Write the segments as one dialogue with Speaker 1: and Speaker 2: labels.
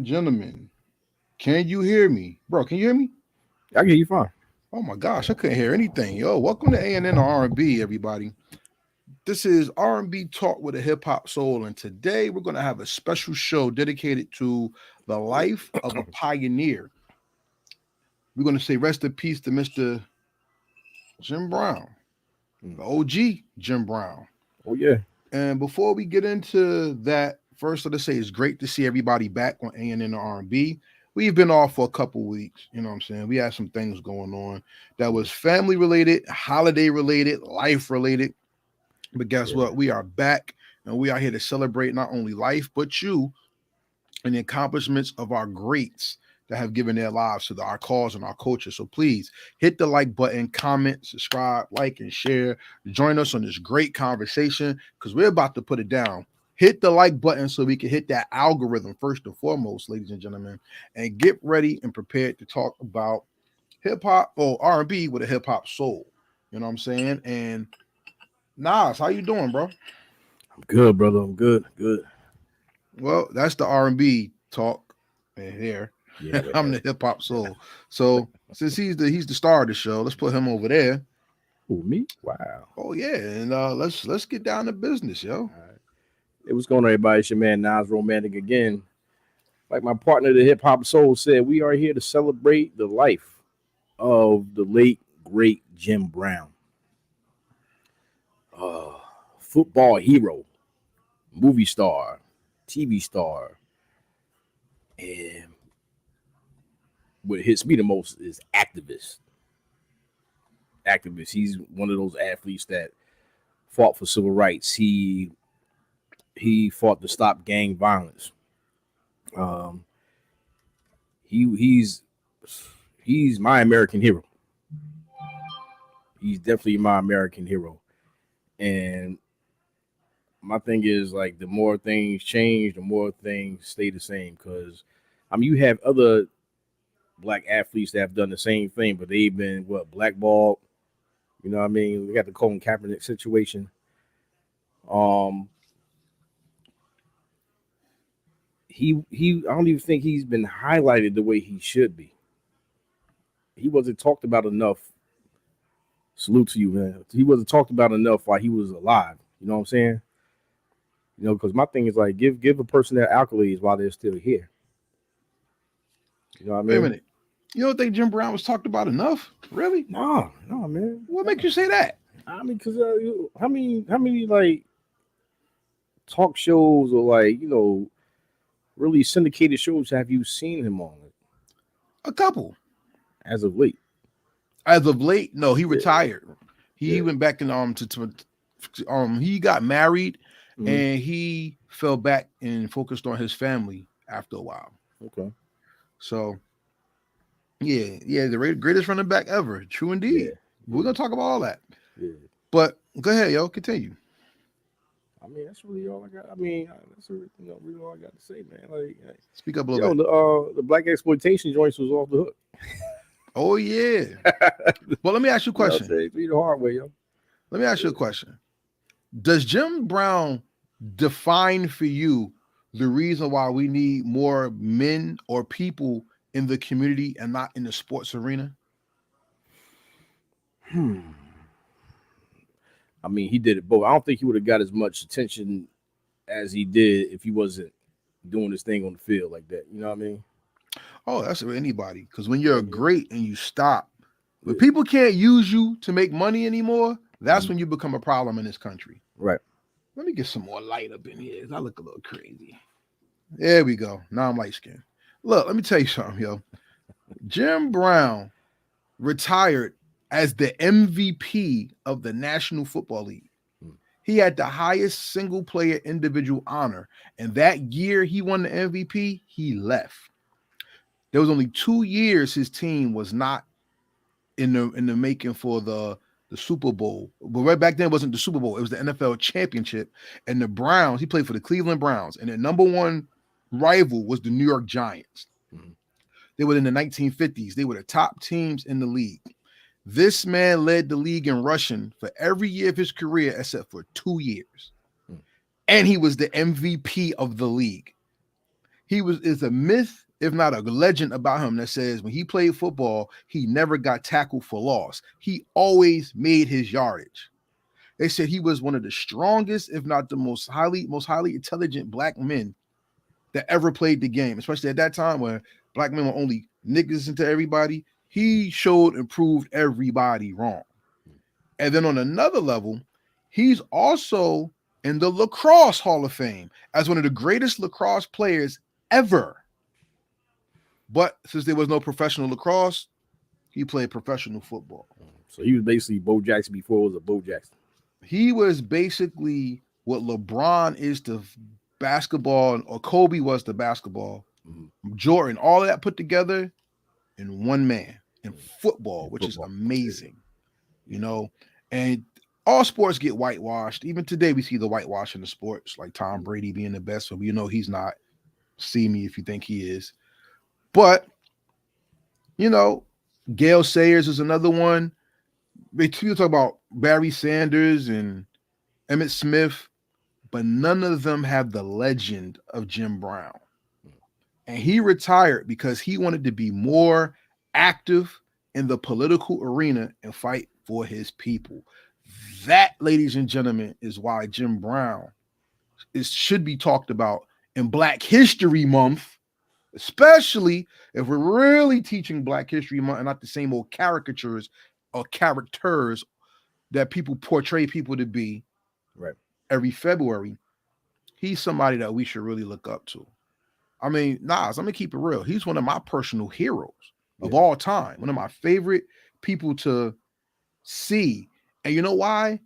Speaker 1: and gentlemen, can you hear me? Bro, can you hear me?
Speaker 2: I can hear you fine.
Speaker 1: Oh my gosh, I couldn't hear anything. Yo, welcome to A&N R&B, everybody. This is R&B Talk with a Hip Hop Soul, and today we're going to have a special show dedicated to the life of a pioneer. We're going to say rest in peace to Mr. Jim Brown, the OG Jim Brown.
Speaker 2: Oh, yeah.
Speaker 1: And before we get into that, first, let's say it's great to see everybody back on A&N R&B. We've been off for a couple weeks, you know what I'm saying? We had some things going on that was family related, holiday related, life related. But guess what? We are back and we are here to celebrate not only life, but you and the accomplishments of our greats that have given their lives to our cause and our culture. So please hit the like button, comment, subscribe, like, and share. Join us on this great conversation because we're about to put it down. Hit the like button so we can hit that algorithm first and foremost, ladies and gentlemen, and get ready and prepared to talk about hip hop or R&B with a hip hop soul. You know what I'm saying? And Nas, how you doing, bro?
Speaker 2: I'm good, brother. I'm good. Good.
Speaker 1: Well, that's the R&B talk here. Yeah, I'm the hip hop soul. So since he's the star of the show, let's put him over there.
Speaker 2: Who, me? Wow.
Speaker 1: Oh yeah, and let's get down to business, yo.
Speaker 2: All right. Hey, what's going on, everybody? It's your man Nas Romantic again. Like my partner, the Hip Hop Soul, said, we are here to celebrate the life of the late great Jim Brown. Football hero, movie star, TV star, and what hits me the most is activist. He's one of those athletes that fought for civil rights. He fought to stop gang violence. He's my American hero. He's definitely my American hero. And my thing is, like, the more things change, the more things stay the same. Because, I mean, you have other black athletes that have done the same thing, but they've been, blackballed. You know what I mean? We got the Colin Kaepernick situation. He I don't even think he's been highlighted the way he should be. He wasn't talked about enough. Salute to you, man. He wasn't talked about enough while he was alive. You know what I'm saying? You know, because my thing is, like, give a person their accolades while they're still here. You know what I mean?
Speaker 1: Wait a minute. You don't think Jim Brown was talked about enough? Really?
Speaker 2: No, man.
Speaker 1: What makes you say that?
Speaker 2: I mean, because how many like talk shows or, like, you know, really syndicated shows have you seen him on?
Speaker 1: A couple.
Speaker 2: As of late.
Speaker 1: As of late, no, he retired. He went back in he got married and he fell back and focused on his family after a while.
Speaker 2: Okay.
Speaker 1: So yeah, the greatest running back ever. True indeed. Yeah. We're gonna talk about all that. Yeah. But go ahead, yo, continue.
Speaker 2: I mean, that's really all I got. I mean, that's really all I got to say, man. Like,
Speaker 1: speak up a little bit.
Speaker 2: The black exploitation joints was off the hook.
Speaker 1: Oh yeah. Well, let me ask you a question.
Speaker 2: Read the hard way, yo.
Speaker 1: Let me ask you a question. Does Jim Brown define for you the reason why we need more men or people in the community and not in the sports arena?
Speaker 2: I mean, he did it both. I don't think he would have got as much attention as he did if he wasn't doing this thing on the field like that. You know what I mean?
Speaker 1: Oh, that's for anybody. Because when you're great and you stop, when people can't use you to make money anymore, that's when you become a problem in this country.
Speaker 2: Right.
Speaker 1: Let me get some more light up in here. I look a little crazy. There we go. Now I'm light skinned. Look, let me tell you something, yo. Jim Brown retired as the MVP of the National Football League. He had the highest single player individual honor. And that year he won the MVP, he left. There was only 2 years his team was not in the making for the Super Bowl. But right back then it wasn't the Super Bowl. It was the NFL championship. And the Browns, he played for the Cleveland Browns. And their number one rival was the New York Giants. They were in the 1950s. They were the top teams in the league. This man led the league in rushing for every year of his career except for 2 years. And he was the MVP of the league. Is a myth, if not a legend about him that says when he played football, he never got tackled for loss. He always made his yardage. They said he was one of the strongest, if not the most highly intelligent black men that ever played the game, especially at that time where black men were only niggas into everybody. He showed and proved everybody wrong. And then on another level, he's also in the Lacrosse Hall of Fame as one of the greatest lacrosse players ever. But since there was no professional lacrosse, he played professional football.
Speaker 2: So he was basically Bo Jackson before it was a Bo Jackson.
Speaker 1: He was basically what LeBron is to basketball, or Kobe was to basketball. Jordan, all of that put together in one man in football, which is amazing. You know, and all sports get whitewashed. Even today, we see the whitewash in the sports, like Tom Brady being the best. So, you know, he's not. See me if you think he is. But, you know, Gale Sayers is another one. People talk about Barry Sanders and Emmitt Smith, but none of them have the legend of Jim Brown. And he retired because he wanted to be more active in the political arena and fight for his people. That, ladies and gentlemen, is why Jim Brown should be talked about in Black History Month, especially if we're really teaching Black History Month and not the same old caricatures or characters that people portray people to be
Speaker 2: right
Speaker 1: every February. He's somebody that we should really look up to. I mean, Nas, I'm gonna keep it real. He's one of my personal heroes of all time. One of my favorite people to see. And you know why?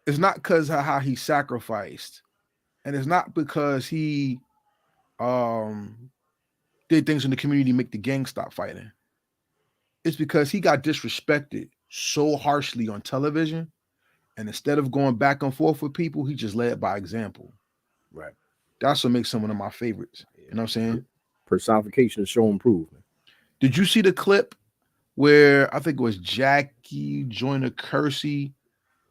Speaker 1: It's not because of how he sacrificed. And it's not because he did things in the community to make the gang stop fighting. It's because he got disrespected so harshly on television. And instead of going back and forth with people, he just led by example.
Speaker 2: Right.
Speaker 1: That's what makes him one of my favorites. You know what I'm saying?
Speaker 2: Personification of show improvement.
Speaker 1: Did you see the clip where I think it was Jackie Joyner Kersey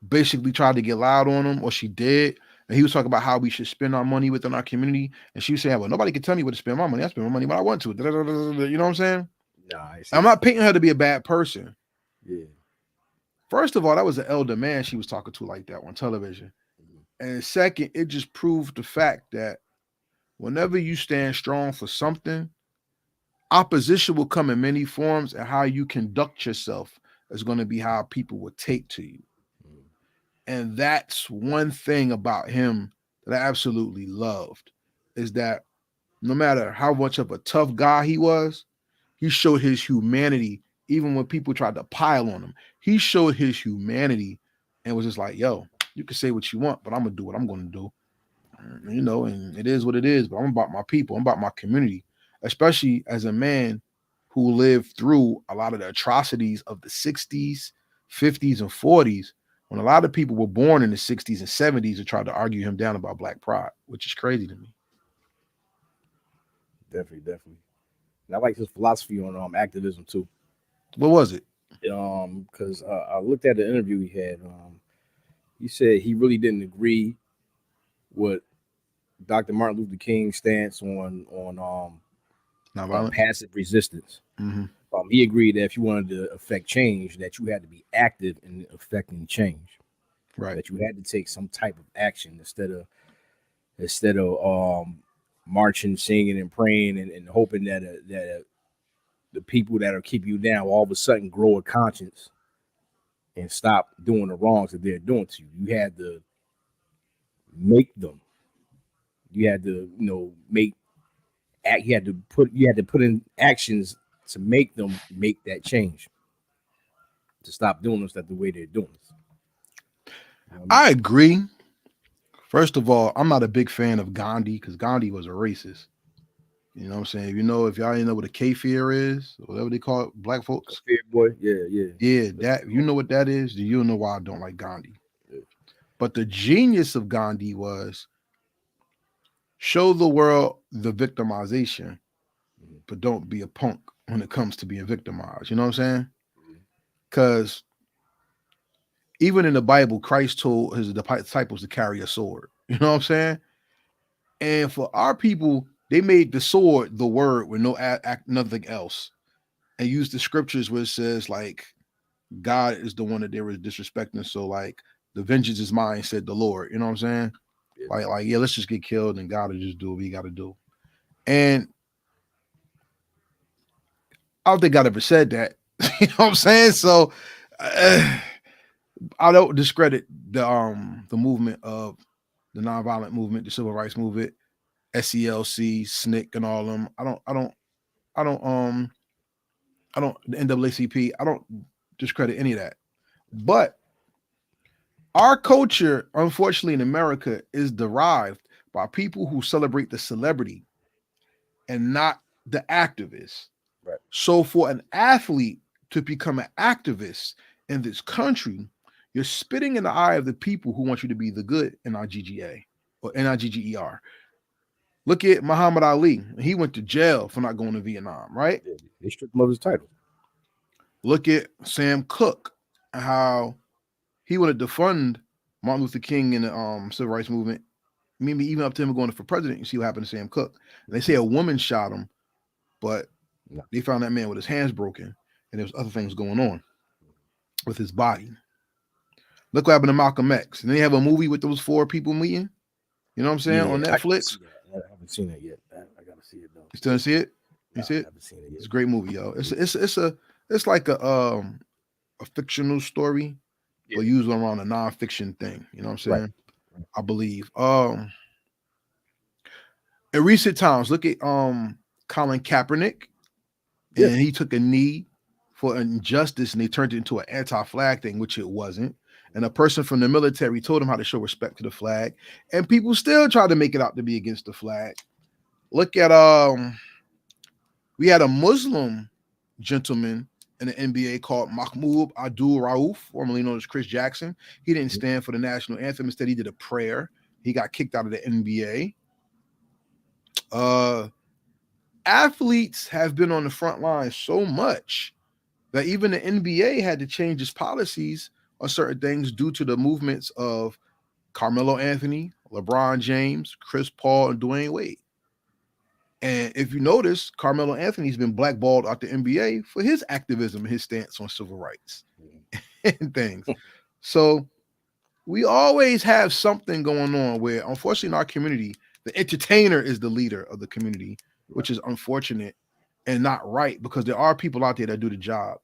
Speaker 1: basically tried to get loud on him, or she did? And he was talking about how we should spend our money within our community. And she was saying, well, nobody can tell me where to spend my money. I spend my money when I want to. You know what I'm saying?
Speaker 2: Nah,
Speaker 1: I'm not painting her to be a bad person.
Speaker 2: Yeah.
Speaker 1: First of all, that was an elder man she was talking to like that on television. And second, it just proved the fact that whenever you stand strong for something, opposition will come in many forms, and how you conduct yourself is going to be how people will take to you. And that's one thing about him that I absolutely loved, is that no matter how much of a tough guy he was, he showed his humanity. Even when people tried to pile on him, he showed his humanity and was just like, yo, you can say what you want, but I'm going to do what I'm going to do. You know, and it is what it is, but I'm about my people. I'm about my community, especially as a man who lived through a lot of the atrocities of the 60s, 50s, and 40s, when a lot of people were born in the 60s and 70s and tried to argue him down about Black pride, which is crazy to me.
Speaker 2: Definitely. And I like his philosophy on activism too.
Speaker 1: What was it?
Speaker 2: Because I looked at the interview he had. He said he really didn't agree with Dr. Martin Luther King's stance on passive resistance.
Speaker 1: Mm-hmm.
Speaker 2: He agreed that if you wanted to affect change, that you had to be active in affecting change.
Speaker 1: Right.
Speaker 2: That you had to take some type of action instead of marching, singing, and praying and hoping that the people that are keeping you down will all of a sudden grow a conscience and stop doing the wrongs that they're doing to you. You had to make them. You had to, you had to put in actions to make them make that change, to stop doing this the way they're doing this.
Speaker 1: I agree. First of all, I'm not a big fan of Gandhi because Gandhi was a racist. You know what I'm saying? If y'all didn't know what a kafir is, or whatever they call it, black folks.
Speaker 2: Kafir boy, yeah.
Speaker 1: That, you know what that is? Do you know why I don't like Gandhi? Yeah. But the genius of Gandhi was show the world the victimization, but don't be a punk when it comes to being victimized. You know what I'm saying? Because even in the Bible, Christ told his disciples to carry a sword. You know what I'm saying? And for our people They made the sword the word with no nothing else, and used the scriptures where it says like God is the one that they were disrespecting. So like the vengeance is mine, said the Lord. You know what I'm saying?
Speaker 2: Yeah.
Speaker 1: Like yeah, let's just get killed and God will just do what we got to do. And I don't think God ever said that. You know what I'm saying? So I don't discredit the movement of the nonviolent movement, the civil rights movement, SELC, SNCC, and all of them. The NAACP. I don't discredit any of that. But our culture, unfortunately, in America, is derived by people who celebrate the celebrity and not the activist.
Speaker 2: Right.
Speaker 1: So for an athlete to become an activist in this country, you're spitting in the eye of the people who want you to be the good NIGGA or NIGGER. Look at Muhammad Ali. He went to jail for not going to Vietnam, right?
Speaker 2: They stripped him of his title.
Speaker 1: Look at Sam Cooke, how he wanted to fund Martin Luther King in the civil rights movement. Maybe even up to him going for president. You see what happened to Sam Cooke. And they say a woman shot him, but they found that man with his hands broken, and there was other things going on with his body. Look what happened to Malcolm X. And they have a movie with those 4 people meeting. You know what I'm saying? On Netflix.
Speaker 2: I haven't seen it yet. I gotta see it though.
Speaker 1: You still see it? You see it?
Speaker 2: I haven't seen it yet.
Speaker 1: It's a great movie, yo. It's like a fictional story, but used around a nonfiction thing. You know what I'm saying? Right. I believe. In recent times, look at Colin Kaepernick.
Speaker 2: Yeah.
Speaker 1: And he took a knee for injustice, and they turned it into an anti-flag thing, which it wasn't. And a person from the military told him how to show respect to the flag, and people still try to make it out to be against the flag. Look at we had a Muslim gentleman in the NBA called Mahmoud Abdul Rauf, formerly known as Chris Jackson. He didn't stand for the national anthem. Instead, he did a prayer. He got kicked out of the NBA. Athletes have been on the front line so much that even the NBA had to change its policies on certain things due to the movements of Carmelo Anthony, LeBron James, Chris Paul, and Dwayne Wade. And if you notice, Carmelo Anthony's been blackballed out the NBA for his activism and his stance on civil rights and things. So we always have something going on where, unfortunately, in our community, the entertainer is the leader of the community, which is unfortunate and not right, because there are people out there that do the job.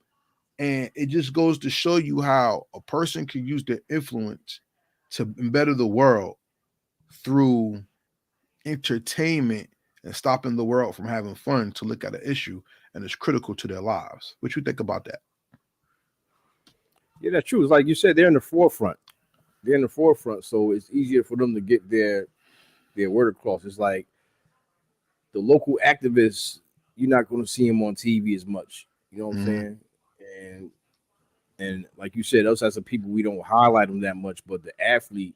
Speaker 1: And it just goes to show you how a person can use their influence to better the world through entertainment and stopping the world from having fun to look at an issue, and it's critical to their lives. What you think about that?
Speaker 2: Yeah, that's true. It's like you said, they're in the forefront. They're in the forefront, so it's easier for them to get their word across. It's like the local activists, you're not going to see them on TV as much. You know what I'm saying? And like you said, those types of people, we don't highlight them that much. But the athlete,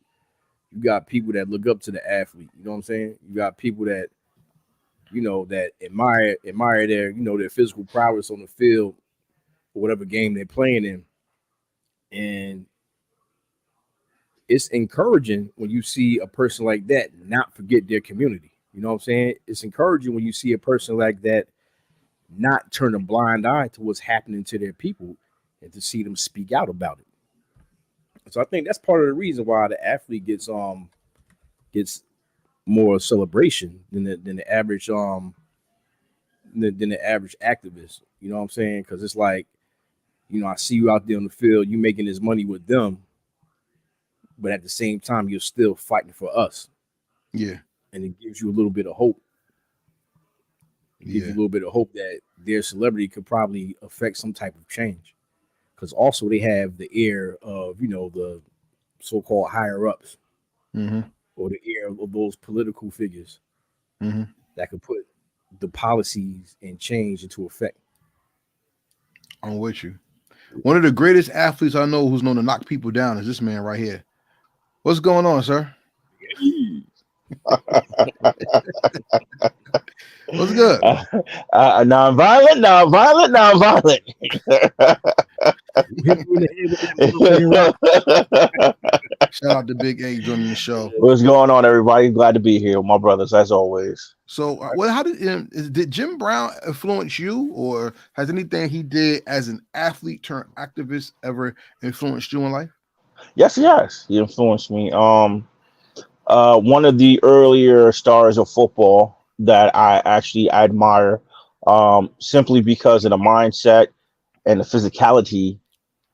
Speaker 2: you got people that look up to the athlete. You know what I'm saying? You got people that, you know, that admire their, you know, their physical prowess on the field or whatever game they're playing in. And it's encouraging when you see a person like that not forget their community. You know what I'm saying? It's encouraging when you see a person like that not turn a blind eye to what's happening to their people and to see them speak out about it. So I think that's part of the reason why the athlete gets more celebration than the average than the average activist. You know what I'm saying? Because it's like, you know, I see you out there on the field, you making this money with them, but at the same time, you're still fighting for us.
Speaker 1: Yeah.
Speaker 2: And it gives you a little bit of hope. It gives you a little bit of hope that their celebrity could probably affect some type of change. Because also they have the ear of, you know, the so-called higher ups, or the ear of those political figures that could put the policies and change into effect.
Speaker 1: I'm with you. One of the greatest athletes I know who's known to knock people down is this man right here. What's going on, sir? What's good?
Speaker 3: Non-violent.
Speaker 1: Shout out to Big A joining the show.
Speaker 3: What's going on, everybody? Glad to be here with my brothers, as always.
Speaker 1: So, how did Jim Brown influence you, or has anything he did as an athlete turned activist ever influenced you in life?
Speaker 3: Yes, he influenced me. One of the earlier stars of football that I actually admire, simply because of the mindset and the physicality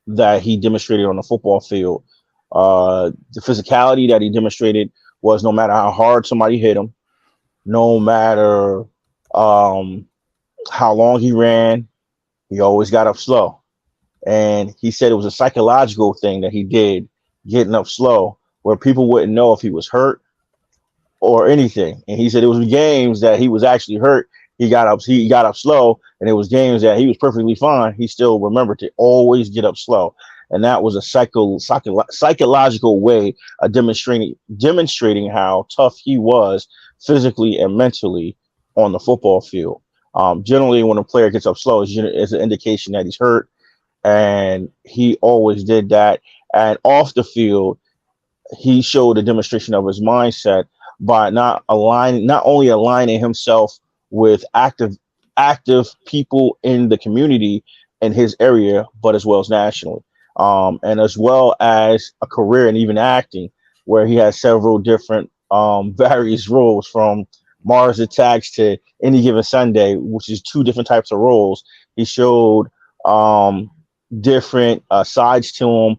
Speaker 3: that he demonstrated on the football field. The physicality that he demonstrated was no matter how hard somebody hit him, no matter um, how long he ran, he always got up slow. And he said it was a psychological thing that he did, getting up slow, where people wouldn't know if he was hurt or anything. And he said it was games that he was actually hurt. He got up slow, and it was games that he was perfectly fine. He still remembered to always get up slow. And that was a psychological way of demonstrating how tough he was physically and mentally on the football field. Generally, when a player gets up slow, it's an indication that he's hurt, and he always did that. And off the field, he showed a demonstration of his mindset by not only aligning himself with active people in the community in his area, but as well as nationally, and as well as a career and even acting, where he has several different various roles, from Mars Attacks to Any Given Sunday, which is two different types of roles. He showed different sides to him,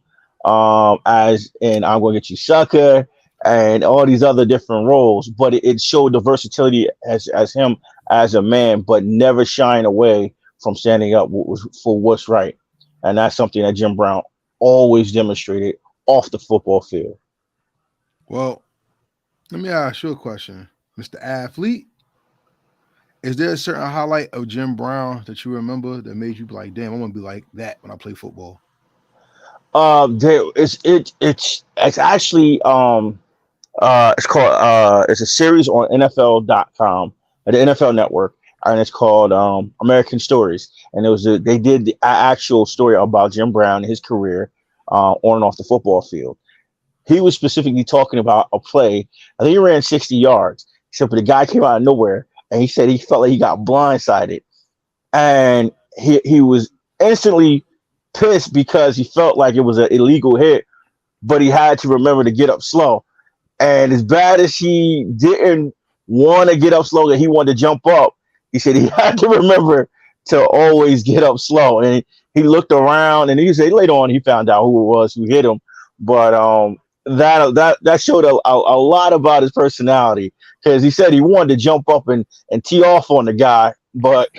Speaker 3: as in I'm Gonna Get You Sucker and all these other different roles. But it showed the versatility as him as a man, but never shying away from standing up for what's right. And that's something that Jim Brown always demonstrated off the football field.
Speaker 1: Well, let me ask you a question, Mr. Athlete. Is there a certain highlight of Jim Brown that you remember that made you be like, damn, I want to be like that when I play football?
Speaker 3: It's actually it's called it's a series on NFL.com, the NFL Network, and it's called American Stories. And they did the actual story about Jim Brown and his career on and off the football field. He was specifically talking about a play. I think he ran 60 yards, except for the guy came out of nowhere, and he said he felt like he got blindsided, and he was instantly pissed because he felt like it was an illegal hit, but he had to remember to get up slow. And as bad as he didn't want to get up slow, that he wanted to jump up, he said he had to remember to always get up slow. And he looked around, and he said later on he found out who it was who hit him. But that showed a lot about his personality, because he said he wanted to jump up and tee off on the guy, but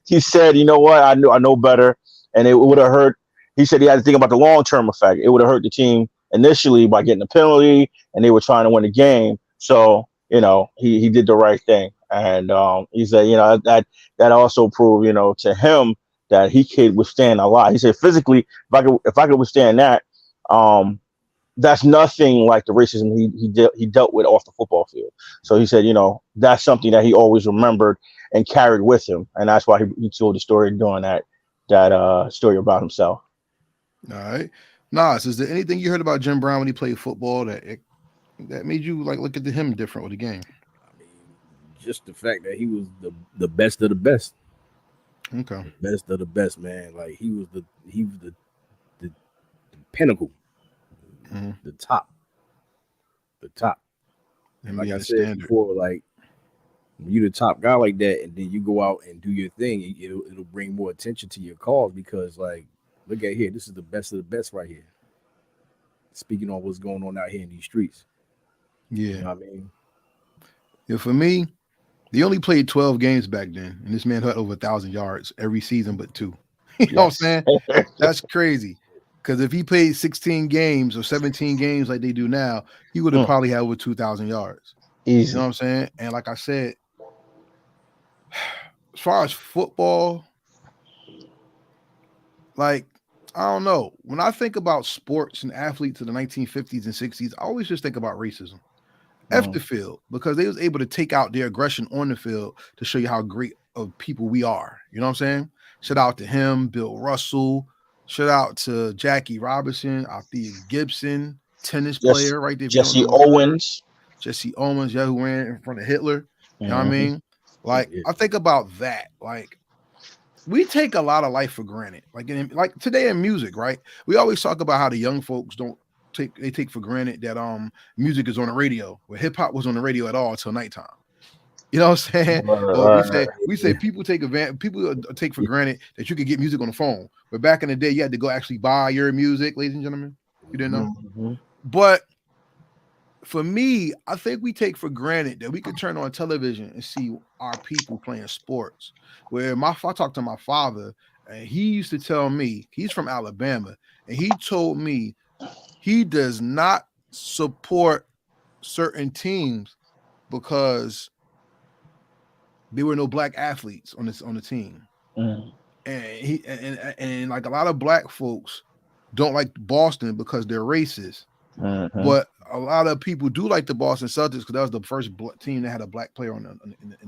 Speaker 3: he said, you know what, I know better, and it would have hurt. He said he had to think about the long-term effect. It would have hurt the team initially by getting a penalty, and they were trying to win the game. So, he did the right thing. And he said, that also proved, to him that he could withstand a lot. He said physically, if I could withstand that, that's nothing like the racism he dealt with off the football field. So he said, that's something that he always remembered and carried with him, and that's why he told the story doing that story about himself.
Speaker 1: All right. Nas, is there anything you heard about Jim Brown when he played football that made you like look at him different with the game?
Speaker 2: I mean, just the fact that he was the best of the best.
Speaker 1: Okay.
Speaker 2: The best of the best, man. Like he was the pinnacle, the top. And like I said before, like when you're the top guy like that, and then you go out and do your thing, it'll bring more attention to your cause, because like, look at here, this is the best of the best right here. Speaking on what's going on out here in these streets.
Speaker 1: Yeah.
Speaker 2: You know what I mean?
Speaker 1: Yeah, for me, they only played 12 games back then, and this man had over 1,000 yards every season but 2. You know what I'm saying? That's crazy. Because if he played 16 games or 17 games like they do now, he would have probably had over 2,000 yards.
Speaker 3: Easy.
Speaker 1: You know what I'm saying? And like I said, as far as football, like, I don't know. When I think about sports and athletes in the 1950s and 60s, I always just think about racism. F the field, because they was able to take out their aggression on the field to show you how great of people we are. You know what I'm saying? Shout out to him, Bill Russell. Shout out to Jackie Robinson, Althea Gibson. tennis player, right there. If you don't
Speaker 3: Jesse
Speaker 1: know
Speaker 3: Owens.
Speaker 1: Jesse Owens, yeah, who ran in front of Hitler. You know what I mean? Like,
Speaker 2: Yeah.
Speaker 1: I think about that. Like, we take a lot of life for granted. Like today in music, right? We always talk about how the young folks take for granted that music is on the radio, where hip hop was on the radio at all until nighttime. You know what I'm saying? Or we say people take for granted that you could get music on the phone. But back in the day, you had to go actually buy your music, ladies and gentlemen. You didn't know?
Speaker 3: Mm-hmm.
Speaker 1: But for me, I think we take for granted that we could turn on television and see our people playing sports. Where I talked to my father, and he used to tell me, he's from Alabama, and he told me he does not support certain teams because there were no black athletes on the team.
Speaker 3: Mm-hmm.
Speaker 1: And like a lot of black folks don't like Boston because they're racist.
Speaker 3: Mm-hmm.
Speaker 1: But a lot of people do like the Boston Celtics because that was the first team that had a black player in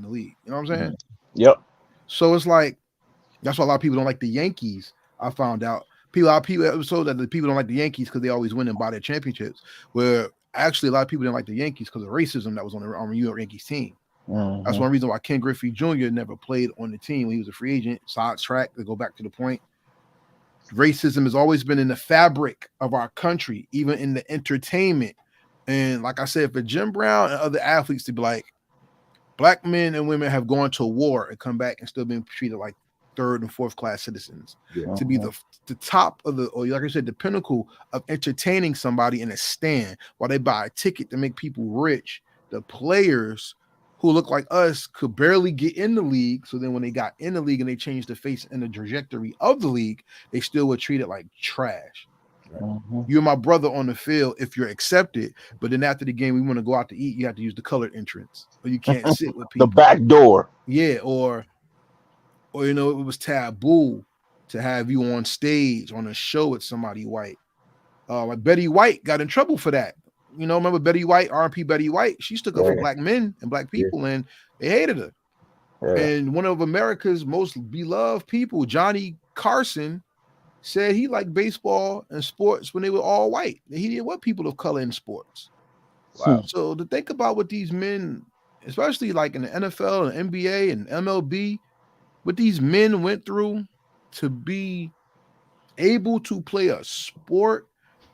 Speaker 1: the league. You know what I'm saying?
Speaker 3: Yep.
Speaker 1: So it's like that's why a lot of people don't like the Yankees. I found out a lot of people it was so that the people don't like the Yankees because they always win and buy their championships. Where actually a lot of people didn't like the Yankees because of racism that was on the Yankees team.
Speaker 3: Mm-hmm.
Speaker 1: That's one reason why Ken Griffey Jr. never played on the team when he was a free agent. Sidetrack to go back to the point. Racism has always been in the fabric of our country, even in the entertainment. And like I said, for Jim Brown and other athletes to be like, black men and women have gone to war and come back and still been treated like third and fourth class citizens.
Speaker 2: Yeah.
Speaker 1: To be the top of or like I said, the pinnacle of entertaining somebody in a stand while they buy a ticket to make people rich. The players who look like us could barely get in the league. So then when they got in the league and they changed the face and the trajectory of the league, they still were treated like trash.
Speaker 3: Mm-hmm.
Speaker 1: You're my brother on the field if you're accepted, but then after the game, we want to go out to eat. You have to use the colored entrance, or you can't sit with people.
Speaker 3: The back door.
Speaker 1: Yeah, or it was taboo to have you on stage on a show with somebody white. Like Betty White got in trouble for that. Remember Betty White, R&B Betty White? She stuck up for black men and black people, and they hated her. Yeah. And one of America's most beloved people, Johnny Carson, said he liked baseball and sports when they were all white. He didn't want people of color in sports. Wow. So to think about what these men, especially like in the NFL and NBA and MLB, what these men went through to be able to play a sport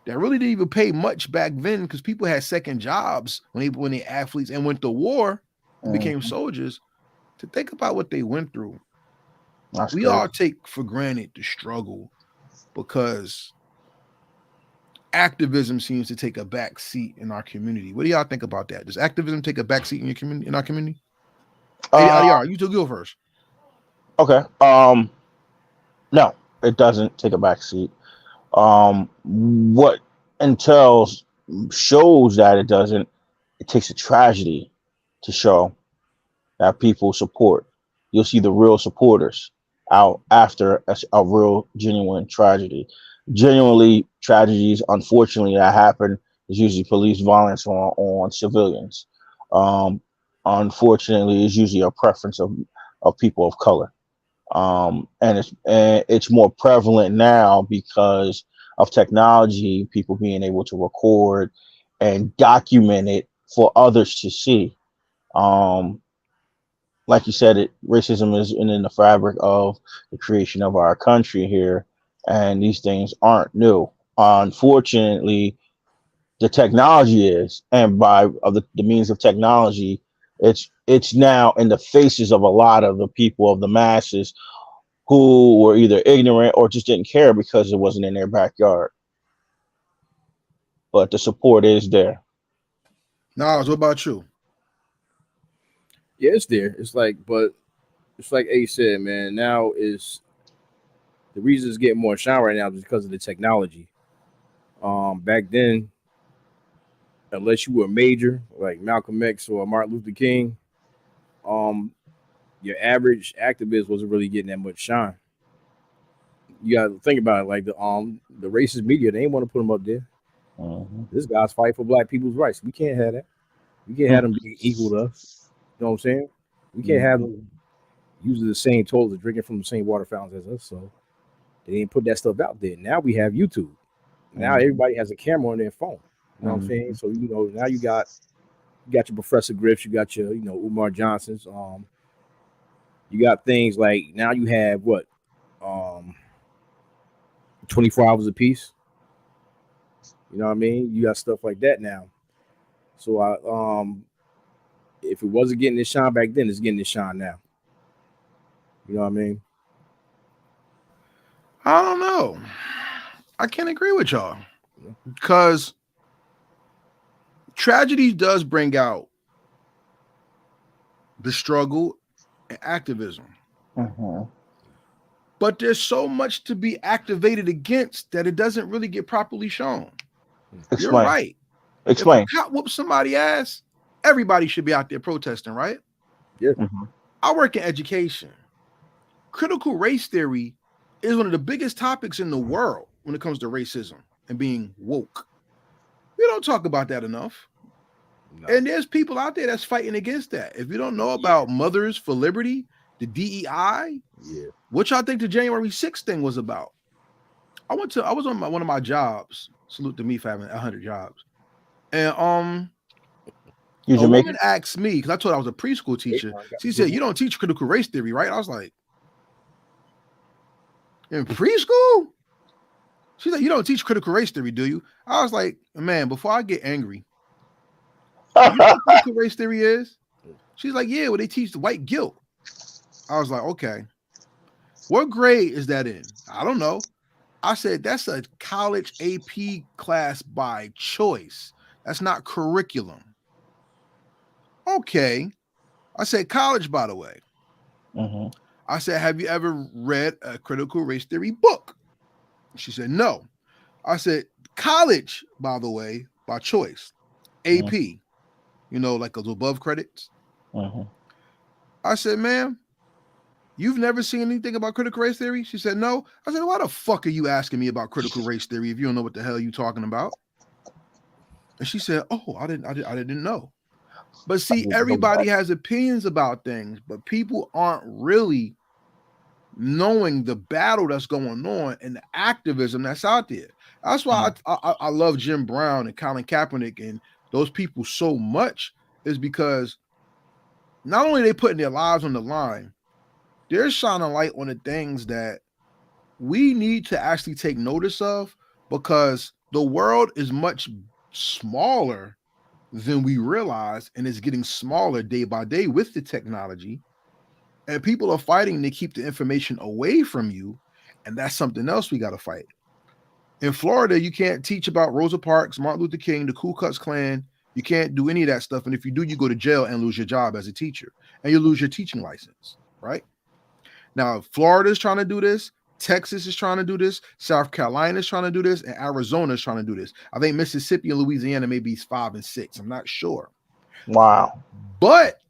Speaker 1: that really didn't even pay much back then because people had second jobs when they athletes and went to war and became soldiers. To think about what they went through, we all take for granted the struggle because activism seems to take a back seat in our community. What do y'all think about that? Does activism take a back seat in your community? In our community? You two go first.
Speaker 3: Okay. No, it doesn't take a back seat. What entails shows that it doesn't. It takes a tragedy to show that people support. You'll see the real supporters out after a real genuine tragedy. Genuinely tragedies, unfortunately, that happen is usually police violence on civilians. Unfortunately, it's usually a preference of people of color. And it's more prevalent now because of technology, people being able to record and document it for others to see. Like you said, racism is in the fabric of the creation of our country here, and these things aren't new. Unfortunately, the technology is, and by the means of technology, it's now in the faces of a lot of the people of the masses who were either ignorant or just didn't care because it wasn't in their backyard. But the support is there.
Speaker 1: Nas, what about you?
Speaker 2: Yeah, it's there. It's like A said, man, now is the reason it's getting more shine right now is because of the technology. Back then, unless you were a major like Malcolm X or Martin Luther King, your average activist wasn't really getting that much shine. You got to think about it, like the racist media, they ain't want to put them up there.
Speaker 3: Mm-hmm.
Speaker 2: This guy's fighting for black people's rights. We can't have that. We can't have them be equal to us. You know what I'm saying? We can't have them using the same toilets, drinking from the same water fountains as us. So they didn't put that stuff out there. Now we have YouTube. Now everybody has a camera on their phone. You know what I'm saying? So now you got your Professor Griff's, you got your Umar Johnson's. You got things like now you have what 24 hours apiece. You know what I mean? You got stuff like that now. So if it wasn't getting this shine back then, it's getting this shine now. You know what I mean?
Speaker 1: I don't know. I can't agree with y'all because tragedy does bring out the struggle and activism. But there's so much to be activated against that it doesn't really get properly shown.
Speaker 3: Explain.
Speaker 1: You're right.
Speaker 3: Explain.
Speaker 1: If a cop whoops somebody's ass, everybody should be out there protesting, right?
Speaker 2: Yeah.
Speaker 1: I work in education. Critical race theory is one of the biggest topics in the world when it comes to racism and being woke. We don't talk about that enough. No. And there's people out there that's fighting against that. If you don't know about Mothers for Liberty, the DEI, what y'all think the January 6th thing was about? I was on one of my jobs. Salute to me for having 100 jobs. And a woman asked me, because I told her I was a preschool teacher. She said, "You don't teach critical race theory, right?" I was like, "In preschool?" She's like, "You don't teach critical race theory, do you?" I was like, "Man, before I get angry, you know what critical race theory is?" She's like, "Yeah, well, they teach the white guilt." I was like, "Okay. What grade is that in?" "I don't know." I said, "That's a college AP class by choice. That's not curriculum." "Okay." I said, "College, by the way." I said, "Have you ever read a critical race theory book?" She said, "No." I said, "College, by the way, by choice. AP, like those above credits." I said, "Ma'am, you've never seen anything about critical race theory?" She said, "No." I said, "Why the fuck are you asking me about critical race theory if you don't know what the hell you're talking about?" And she said, "Oh, I didn't know." But see, everybody has opinions about things, but people aren't really knowing the battle that's going on and the activism that's out there. That's why I love Jim Brown and Colin Kaepernick and those people so much, is because not only are they putting their lives on the line, they're shining light on the things that we need to actually take notice of, because the world is much smaller than we realize, and it's getting smaller day by day with the technology, and people are fighting to keep the information away from you, and that's something else we got to fight. In Florida, you can't teach about Rosa Parks, Martin Luther King, the Ku Klux Klan. You can't do any of that stuff, and if you do, you go to jail and lose your job as a teacher, and you lose your teaching license, right? Now, Florida is trying to do this. Texas is trying to do this. South Carolina is trying to do this. And Arizona is trying to do this. I think Mississippi and Louisiana may be 5 and 6. I'm not sure.
Speaker 3: Wow.
Speaker 1: But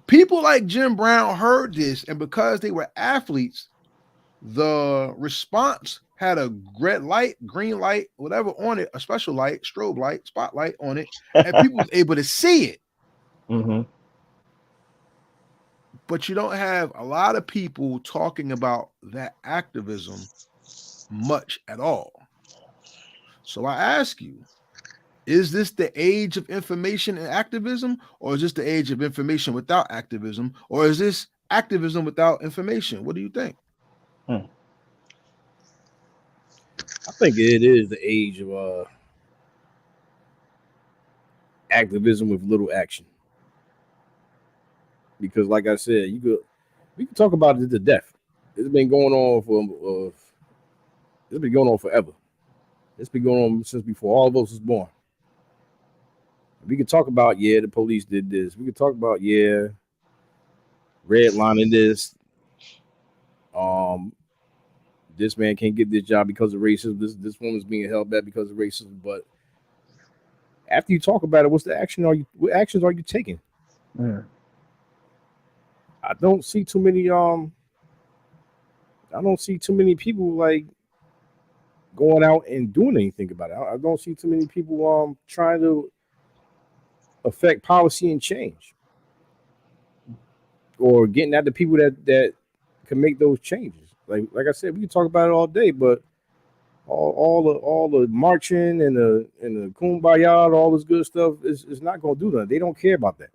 Speaker 1: people like Jim Brown heard this, and because they were athletes, the response had a red light, green light, whatever on it, a special light, strobe light, spotlight on it, and people was able to see it. But you don't have a lot of people talking about that activism much at all. So I ask you, is this the age of information and activism, or is this the age of information without activism, or is this activism without information? What do you think?
Speaker 2: I think it is the age of activism with little action. Because, like I said, we can talk about it to death. It's been going on forever. It's been going on since before all of us was born. We can talk about, the police did this. We can talk about, redlining this. This man can't get this job because of racism. This woman's being held back because of racism. But after you talk about it, what actions are you taking? I don't see too many people like going out and doing anything about it. I don't see too many people trying to affect policy and change, or getting at the people that can make those changes. Like I said, we can talk about it all day, but all the marching and the kumbaya, all this good stuff is not gonna do nothing. They don't care about that.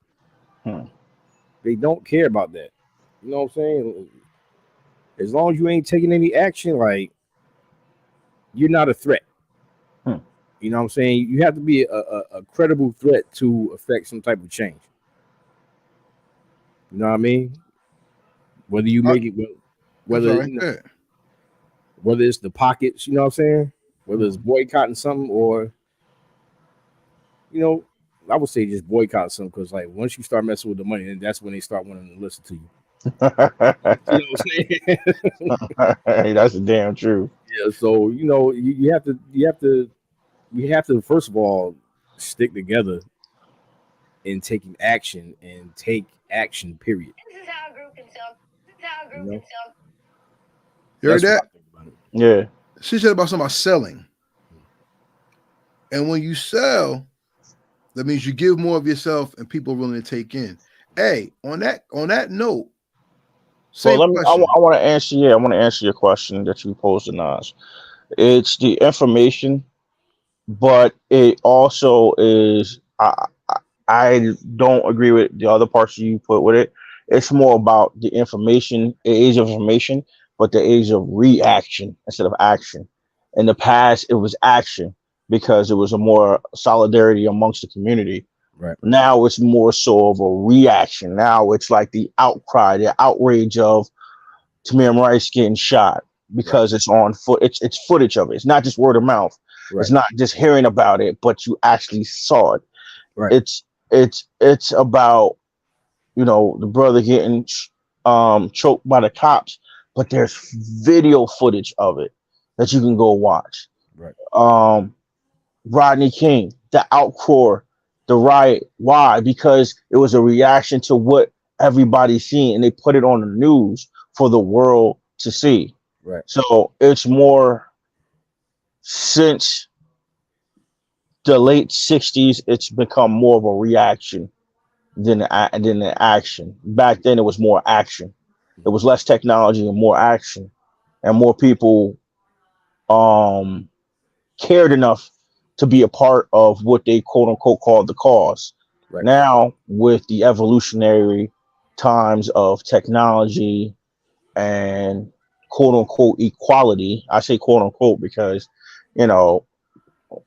Speaker 2: They don't care about that. You know what I'm saying? As long as you ain't taking any action, like you're not a threat. You know what I'm saying? You have to be a credible threat to affect some type of change. You know what I mean? Whether you make it, whether it's the pockets, you know what I'm saying? Whether it's boycotting something or, you know, I would say just boycott something because, like, once you start messing with the money, then that's when they start wanting to listen to you. You know what I'm saying?
Speaker 3: Hey, that's the damn truth.
Speaker 2: Yeah. So you know, you have to first of all stick together in taking action and take action. Period.
Speaker 4: This is how a group can sell. This is how a group can sell.
Speaker 1: You heard that?
Speaker 3: Yeah.
Speaker 1: She said about something about selling. And when you sell, that means you give more of yourself and people are willing to take in. Hey, on that note,
Speaker 3: So I want to answer. Yeah, I want to answer your question that you posed to Nas. It's the information, but it also is. I don't agree with the other parts you put with it. It's more about the information, the age of information, but the age of reaction instead of action. In the past, it was action because it was a more solidarity amongst the community.
Speaker 2: Right.
Speaker 3: Now it's more so of a reaction. Now it's like the outcry, the outrage of Tamir Rice getting shot because it's on foot. It's footage of it. It's not just word of mouth. Right. It's not just hearing about it, but you actually saw it.
Speaker 2: Right.
Speaker 3: It's about, you know, the brother getting choked by the cops, but there's video footage of it that you can go watch.
Speaker 2: Right.
Speaker 3: Rodney King, the outcry, the riot. Why? Because it was a reaction to what everybody's seeing, and they put it on the news for the world to see.
Speaker 2: Right.
Speaker 3: So it's more since the late 60s, it's become more of a reaction than an action. Back then, it was more action. It was less technology and more action, and more people cared enough to be a part of what they quote unquote called the cause. Right. Now, with the evolutionary times of technology and quote unquote equality, I say quote unquote because, you know,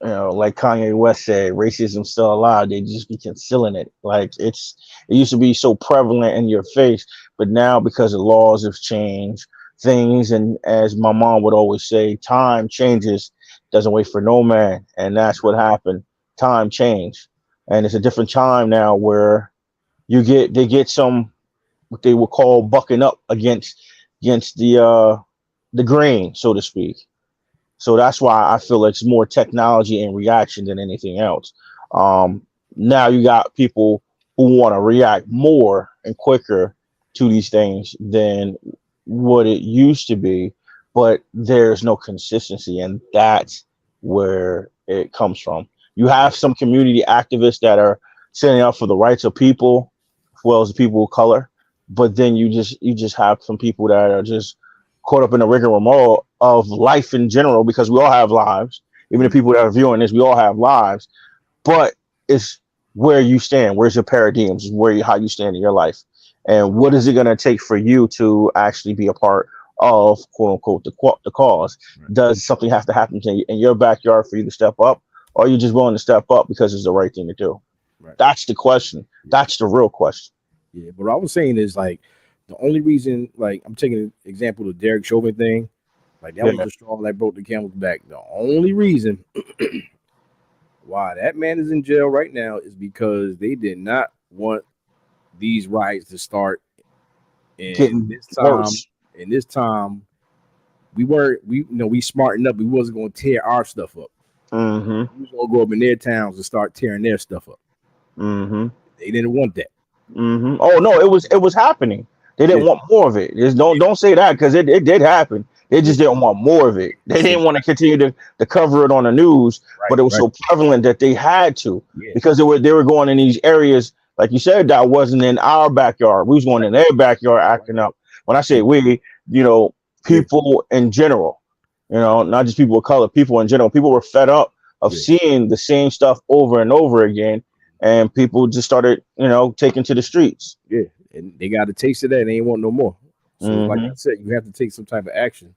Speaker 3: like Kanye West said, racism's still alive. They just be concealing it. Like it used to be so prevalent in your face, but now because the laws have changed things, and as my mom would always say, time changes, doesn't wait for no man, and that's what happened. Time changed, and it's a different time now where they get some what they would call bucking up against the grain, so to speak. So that's why I feel it's more technology and reaction than anything else. Now you got people who want to react more and quicker to these things than what it used to be, but there's no consistency, and that's where it comes from. You have some community activists that are standing up for the rights of people, as well as the people of color, but then you just have some people that are just caught up in the rigmarole of life in general, because we all have lives. Even the people that are viewing this, we all have lives, but it's where you stand. Where's your paradigms? How you stand in your life, and what is it going to take for you to actually be a part of quote unquote the cause? Right. Does something have to happen in your backyard for you to step up, or are you just willing to step up because it's the right thing to do? Right. That's the question. Yeah. That's the real question.
Speaker 2: Yeah, but what I was saying is, like, the only reason, like, I'm taking an example of the Derek Chauvin thing, like that was the straw that broke the camel's back. The only reason why that man is in jail right now is because they did not want these riots to start. And this time, we smartened up. We wasn't going to tear our stuff up.
Speaker 3: Mm-hmm.
Speaker 2: We was going to go up in their towns and start tearing their stuff up.
Speaker 3: Mm-hmm.
Speaker 2: They didn't want that.
Speaker 3: Mm-hmm. Oh no, it was happening. They didn't want more of it. Don't say that, because it did happen. They just didn't want more of it. They didn't want to continue to cover it on the news, but it was so prevalent that they had to, because they were going in these areas, like you said, that wasn't in our backyard. We was going in their backyard acting up. When I say we, people in general. You know, not just people of color, people in general. People were fed up of seeing the same stuff over and over again, and people just started, taking to the streets.
Speaker 2: Yeah, and they got a taste of that, and they ain't want no more. So, like
Speaker 3: Mm-hmm.
Speaker 2: I said, you have to take some type of action.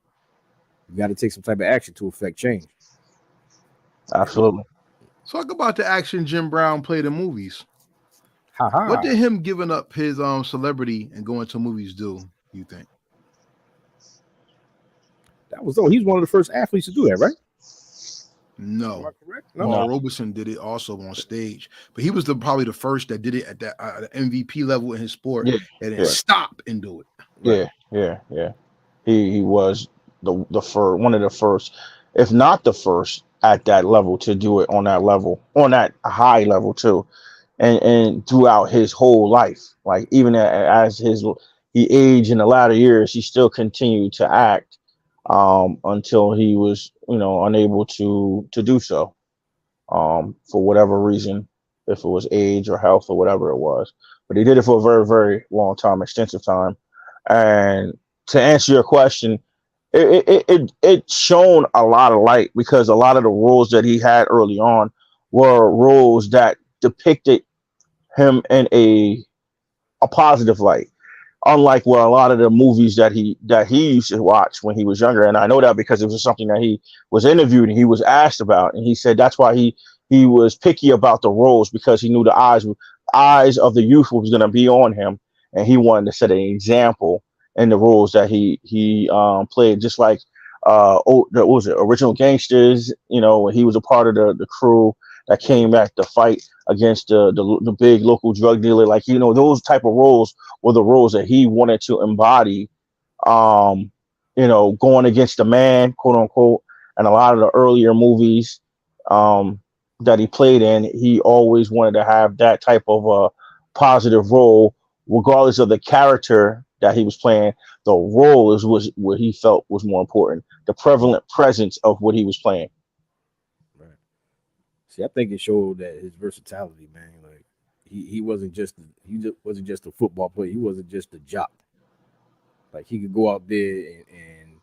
Speaker 2: You got to take some type of action to affect change.
Speaker 3: Absolutely.
Speaker 1: Talk about the action Jim Brown played in movies. What did him giving up his celebrity and going to movies do, you think?
Speaker 2: That was he's one of the first athletes to do that, right?
Speaker 1: No.
Speaker 2: Am I correct?
Speaker 1: Paul Robeson did it also on stage, but he was probably the first that did it at that MVP level in his sport, and then stop and do it.
Speaker 3: Right? Yeah. He was the first, one of the first, if not the first, at that level to do it on that level, on that high level too, and throughout his whole life, like even as he aged in the latter years, he still continued to act until he was unable to do so for whatever reason, if it was age or health or whatever it was. But he did it for a very, very long time, extensive time. And to answer your question, it shone a lot of light because a lot of the roles that he had early on were roles that depicted him in a positive light. Unlike a lot of the movies that he used to watch when he was younger, and I know that because it was something that he was interviewed and he was asked about, and he said that's why he was picky about the roles because he knew the eyes of the youth was going to be on him, and he wanted to set an example in the roles that he played. Just like what was it, Original Gangsters? When he was a part of the crew that came back to fight against the big local drug dealer, like those type of roles were the roles that he wanted to embody, going against the man, quote unquote. And a lot of the earlier movies that he played in, he always wanted to have that type of a positive role, regardless of the character that he was playing. The role was what he felt was more important, the prevalent presence of what he was playing.
Speaker 2: Right. See, I think it showed that his versatility, man. Like he wasn't just a football player. He wasn't just a jock. Like he could go out there and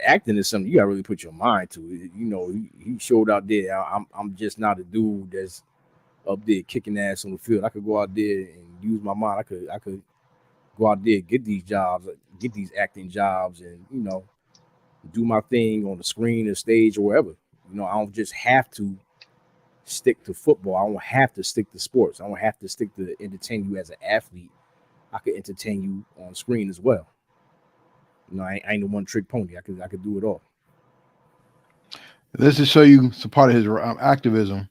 Speaker 2: acting is something you gotta really put your mind to. He showed out there. I'm just not a dude that's up there kicking ass on the field. I could go out there and use my mind. I could go out there, get these jobs, get these acting jobs, and do my thing on the screen or stage or wherever. I don't just have to stick to football. I don't have to stick to sports. I don't have to stick to entertain you as an athlete. I could entertain you on screen as well. I ain't a one trick pony. I could do it all.
Speaker 1: This is show you some part of his activism.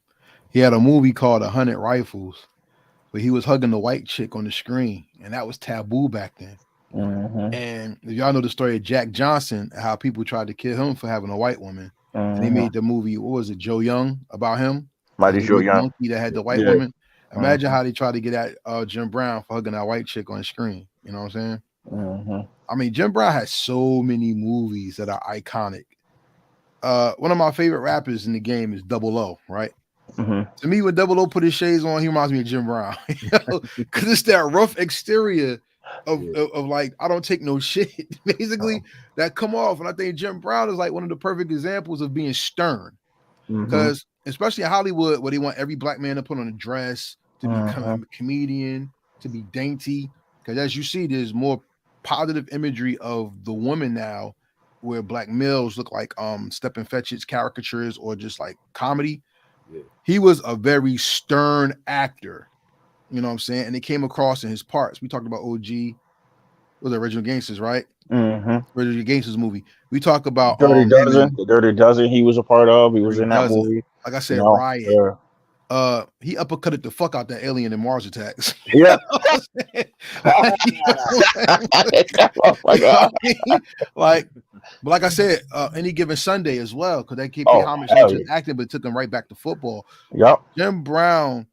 Speaker 1: He had a movie called 100 Rifles, where he was hugging the white chick on the screen, and that was taboo back then.
Speaker 3: Mm-hmm.
Speaker 1: And y'all know the story of Jack Johnson, how people tried to kill him for having a white woman. And he made the movie, what was it, Joe Young, about him?
Speaker 3: Mighty Joe Young.
Speaker 1: Monkey that had the white woman. Imagine how they tried to get at Jim Brown for hugging that white chick on the screen. You know what I'm saying?
Speaker 3: Mm-hmm.
Speaker 1: I mean, Jim Brown has so many movies that are iconic. One of my favorite rappers in the game is Double O, right?
Speaker 3: Mm-hmm.
Speaker 1: To me, when Double O put his shades on, he reminds me of Jim Brown. Because it's that rough exterior of like, I don't take no shit, basically, that come off. And I think Jim Brown is like one of the perfect examples of being stern. Because especially in Hollywood, where they want every black man to put on a dress, to become a comedian, to be dainty. Because as you see, there's more positive imagery of the woman now, where black males look like Stepin Fetchit's caricatures or just like comedy.
Speaker 2: Yeah.
Speaker 1: He was a very stern actor, you know what I'm saying? And it came across in his parts. We talked about OG, was Original Gangsters, right? Original Gangsters movie. We talk about
Speaker 3: Dirty Dozen. The Dirty Dozen he was a part of. He was in that movie.
Speaker 1: Like I said, Riot. Yeah. He uppercutted the fuck out that alien in Mars Attacks.
Speaker 3: Yeah. Oh my God.
Speaker 1: But like I said, Any Given Sunday as well, because they keep paying homage not just acting, but took him right back to football.
Speaker 3: Yep.
Speaker 1: Jim Brown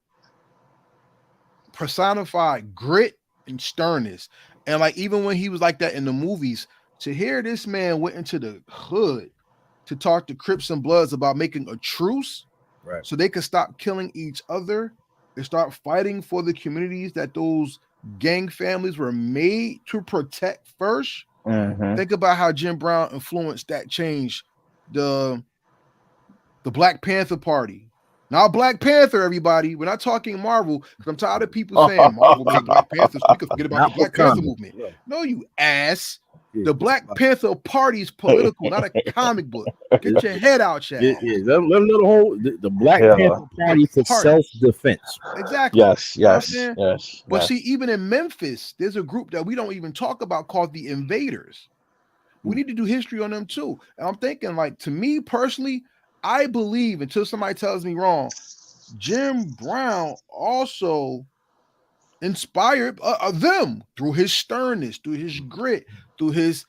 Speaker 1: personified grit and sternness. And like even when he was like that in the movies, to hear this man went into the hood to talk to Crips and Bloods about making a truce,
Speaker 2: right,
Speaker 1: so they could stop killing each other and start fighting for the communities that those gang families were made to protect first. Think about how Jim Brown influenced that change. The Black Panther Party. Now, Black Panther, everybody. We're not talking Marvel, because I'm tired of people saying Marvel made Black Panther, so we can forget about the Black Panther movement. Yeah. No, you ass. Yeah. The Black Panther Party is political, not a comic book. Get your head out, Chad.
Speaker 2: Let the Black Panther Party for self-defense.
Speaker 1: Exactly.
Speaker 3: Yes.
Speaker 1: But see, even in Memphis, there's a group that we don't even talk about called the Invaders. We need to do history on them too. And I'm thinking, like, to me personally, I believe, until somebody tells me wrong, Jim Brown also inspired them through his sternness, through his grit, through his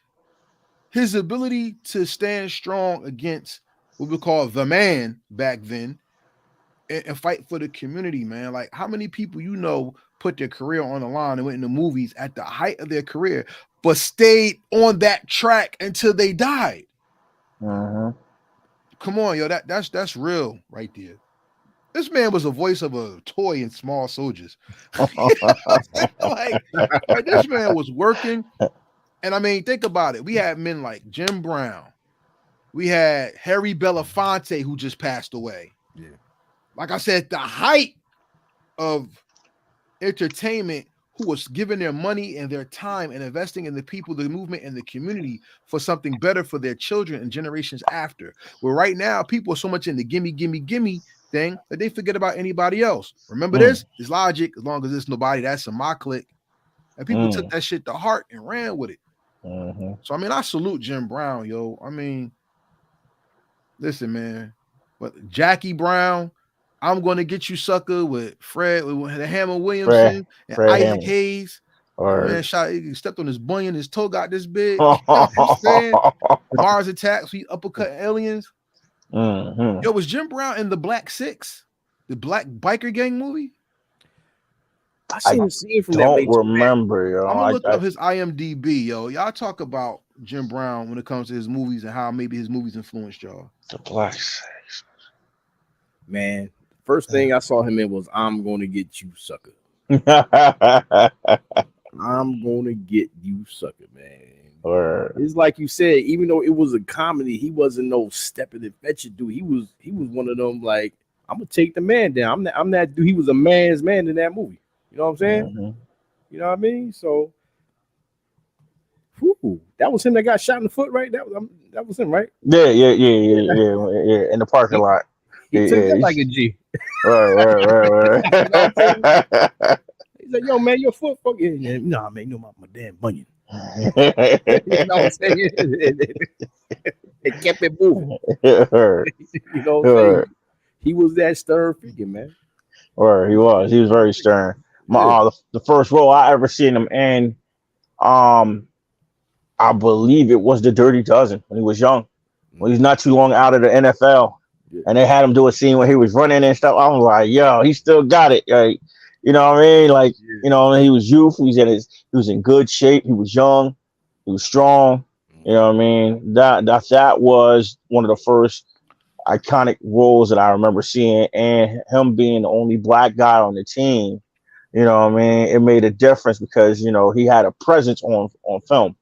Speaker 1: ability to stand strong against what we call the man back then and fight for the community, man. Like, how many people you know put their career on the line and went into movies at the height of their career, but stayed on that track until they died? Come on, yo, that's real right there. This man was a voice of a toy in Small Soldiers. like this man was working. And I mean, think about it. We had men like Jim Brown. We had Harry Belafonte, who just passed away. Yeah. Like I said, the height of entertainment, who was giving their money and their time and investing in the people, the movement, and the community for something better for their children and generations after. Where right now, people are so much in the gimme thing that they forget about anybody else. Remember this? It's Logic. As long as it's nobody, that's in my clique. And people took that shit to heart and ran with it. So, I mean, I salute Jim Brown, yo. I mean, listen, man. But Jackie Brown, I'm Gonna Get You Sucker with the Hammer Williamson and Isaac Hayes. Man, he stepped on his bunion, his toe got this big. You know what I'm saying? Mars Attacks, we uppercut aliens. Yo, was Jim Brown in the Black Six, the black biker gang movie?
Speaker 2: I seen a scene from
Speaker 3: that.
Speaker 2: Don't
Speaker 3: remember, yo.
Speaker 1: I'm gonna look up his IMDb, yo. Y'all talk about Jim Brown when it comes to his movies and how maybe his movies influenced y'all.
Speaker 3: The Black Six.
Speaker 2: Man, first thing I saw him in was I'm Gonna Get You Sucker. I'm Gonna Get You Sucker, man. It's like you said, even though it was a comedy, he wasn't no stepping and fetching dude. He was one of them, like, I'm gonna take the man down. I'm that dude. He was a man's man in that movie. You know what I'm saying? You know what I mean? So, that was him that got shot in the foot, right? That was him, right?
Speaker 3: Yeah. In the parking lot.
Speaker 2: He took that like a G.
Speaker 3: Right.
Speaker 2: He's like, yo, man, your foot fucking. Nah, man, you know my damn bunion. You know what I'm saying? It kept it moving. You know what I'm saying? He was that stern figure, man.
Speaker 3: He was very stern. The first role I ever seen him in, I believe it was The Dirty Dozen when he was young. When he's not too long out of the NFL, and they had him do a scene where he was running and stuff. I was like, yo, he still got it. Like, you know what I mean? Like, you know, he was youthful. He was in good shape. He was young. He was strong. You know what I mean? That was one of the first iconic roles that I remember seeing, and him being the only black guy on the team. You know what I mean? It made a difference because, you know, he had a presence on film.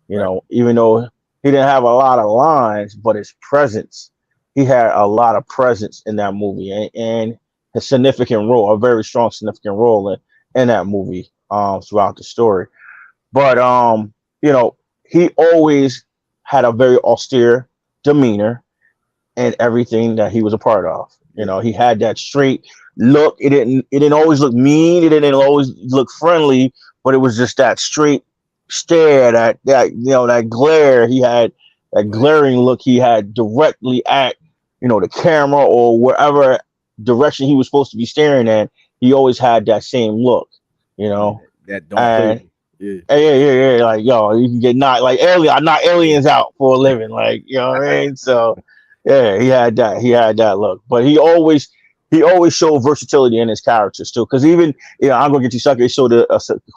Speaker 3: You know, even though he didn't have a lot of lines, but his presence, he had a lot of presence in that movie, and a significant role, a very strong, significant role in that movie throughout the story. But, you know, he always had a very austere demeanor in everything that he was a part of. You know, he had that straight look. It didn't always look mean. It didn't always look friendly, but it was just that straight stare, that you know, that glare. He had that glaring look he had directly at, you know, the camera or wherever direction he was supposed to be staring at. He always had that same look, you know.
Speaker 2: That don't
Speaker 3: yeah. Like, yo, you can get knocked like alien. I knock aliens out for a living, like, you know what I mean. So yeah, he had that look, but he always showed versatility in his characters too. Because even, you know, I'm Gonna Get You Sucker, he showed a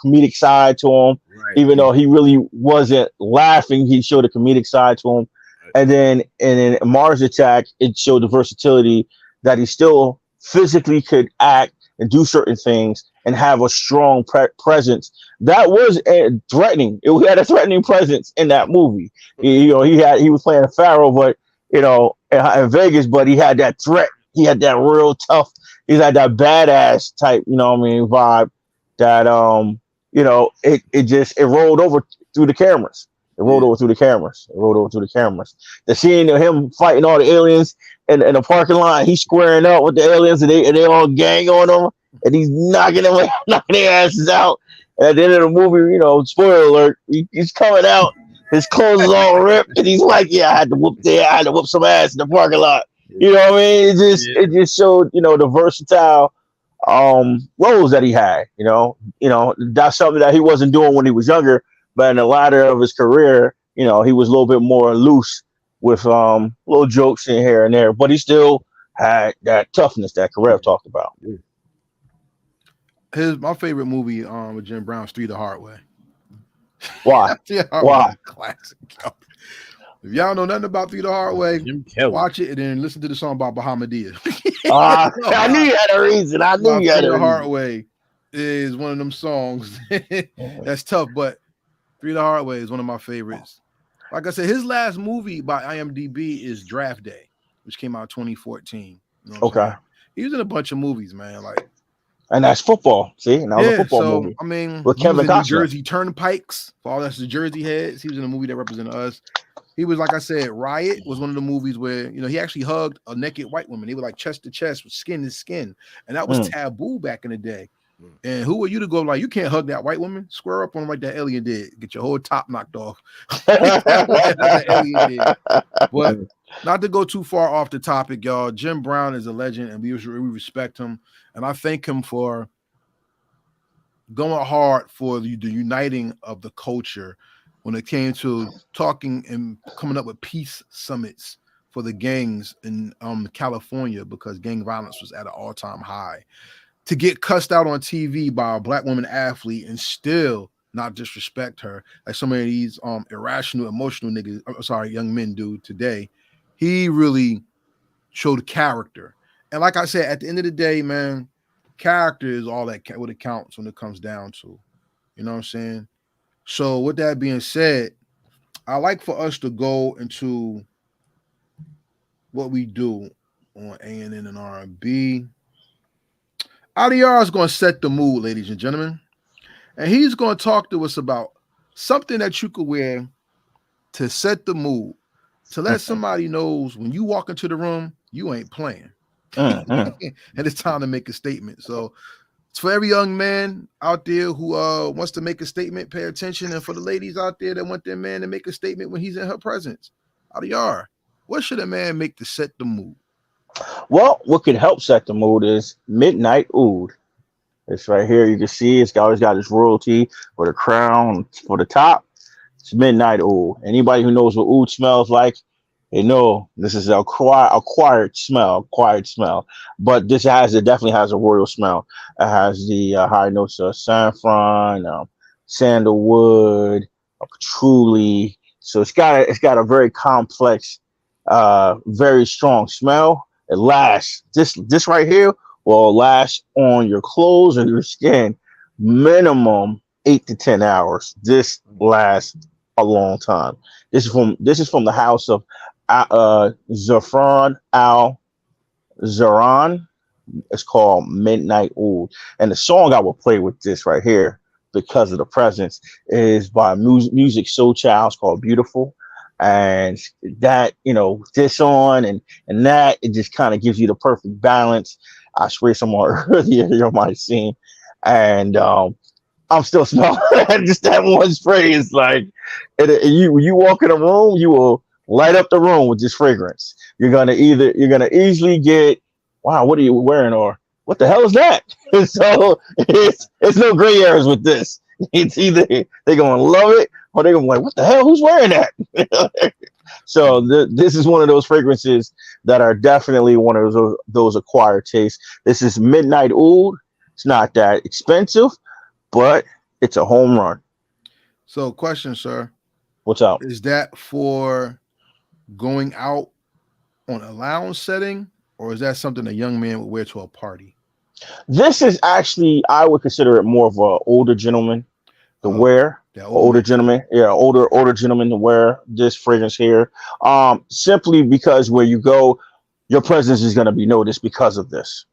Speaker 3: comedic side to him. Right. Even though he really wasn't laughing, he showed a comedic side to him. And then Mars Attack, it showed the versatility that he still physically could act and do certain things and have a strong presence. That was threatening. He had a threatening presence in that movie. He was playing a pharaoh, but in Vegas, but he had that threat. He had that real tough. He had that badass type, vibe. That it rolled over through the cameras. It rolled over through the cameras. The scene of him fighting all the aliens in the parking lot, he's squaring up with the aliens, and they all gang on him, and he's knocking their asses out. And at the end of the movie, spoiler alert, he's coming out, his clothes is all ripped, and he's like, "Yeah, I had to whoop some ass in the parking lot." You know what I mean? It just showed, the versatile roles that he had. That's something that he wasn't doing when he was younger. But in the latter of his career, he was a little bit more loose with little jokes in here and there, but he still had that toughness that Karev talked about.
Speaker 1: My favorite movie with Jim Brown's Three the Hard Way.
Speaker 3: Why? Why?
Speaker 1: Classic. If y'all know nothing about Three the Hard Way, watch it and then listen to the song about Bahamadia.
Speaker 3: I knew you had a reason. Three
Speaker 1: the Hard Way is one of them songs that's tough, but Three the Hard Way is one of my favorites. Like I said, his last movie by IMDb is Draft Day, which came out in 2014.
Speaker 3: Okay.
Speaker 1: He was in a bunch of movies, man.
Speaker 3: And that's football. See, and that was a football movie.
Speaker 1: I mean,
Speaker 3: with Kevin Costner.
Speaker 1: Jersey Turnpikes, for all that's the Jersey heads. He was in a movie that represented us. He was, like I said, Riot was one of the movies where, he actually hugged a naked white woman. They were like chest to chest with skin to skin. And that was taboo back in the day. And who are you to go you can't hug that white woman? Square up on like that alien did. Get your whole top knocked off. That alien did. But not to go too far off the topic, y'all. Jim Brown is a legend, and we respect him. And I thank him for going hard for the uniting of the culture when it came to talking and coming up with peace summits for the gangs in California, because gang violence was at an all-time high. To get cussed out on TV by a black woman athlete and still not disrespect her, like so many of these irrational, emotional young men do today, he really showed character. And like I said, at the end of the day, man, character is all that what it counts when it comes down to. You know what I'm saying? So with that being said, I like for us to go into what we do on A&N and R&B. RDR is going to set the mood, ladies and gentlemen. And he's going to talk to us about something that you could wear to set the mood, to let somebody knows when you walk into the room, you ain't playing. And it's time to make a statement. So it's for every young man out there who wants to make a statement, pay attention. And for the ladies out there that want their man to make a statement when he's in her presence. RDR, what should a man make to set the mood?
Speaker 3: Well, what could help set the mood is Midnight Oud. It's right here. You can see it's always got its royalty for the crown, for the top. It's Midnight Oud. Anybody who knows what oud smells like, they know this is an acquired smell. But this definitely has a royal smell. It has the high notes of saffron, sandalwood, patchouli. So it's got a very complex, very strong smell. It lasts. This right here will last on your clothes and your skin minimum 8 to 10 hours. This lasts a long time. This is from the house of Zafran Al Zaran. It's called Midnight Oud. And the song I will play with this right here, because of the presence, is by Music Soul Child. It's called Beautiful. And that, this on and that, it just kind of gives you the perfect balance. I sprayed some more earlier, you might have seen. And I'm still smelling just that one spray. Is like, when you walk in a room, you will light up the room with this fragrance. You're gonna easily get, wow, what are you wearing, or what the hell is that? So it's no gray areas with this. It's either they're gonna love it or they're gonna be like, what the hell? Who's wearing that? So this is one of those fragrances that are definitely one of those acquired tastes. This is Midnight Oud. It's not that expensive, but it's a home run.
Speaker 1: So, question, sir.
Speaker 3: What's up?
Speaker 1: Is that for going out on a lounge setting, or is that something a young man would wear to a party?
Speaker 3: This is actually, I would consider it more of a older gentleman to wear.
Speaker 1: That
Speaker 3: Older gentleman, yeah, older gentleman to wear this fragrance here. Simply because where you go, your presence is going to be noticed because of this.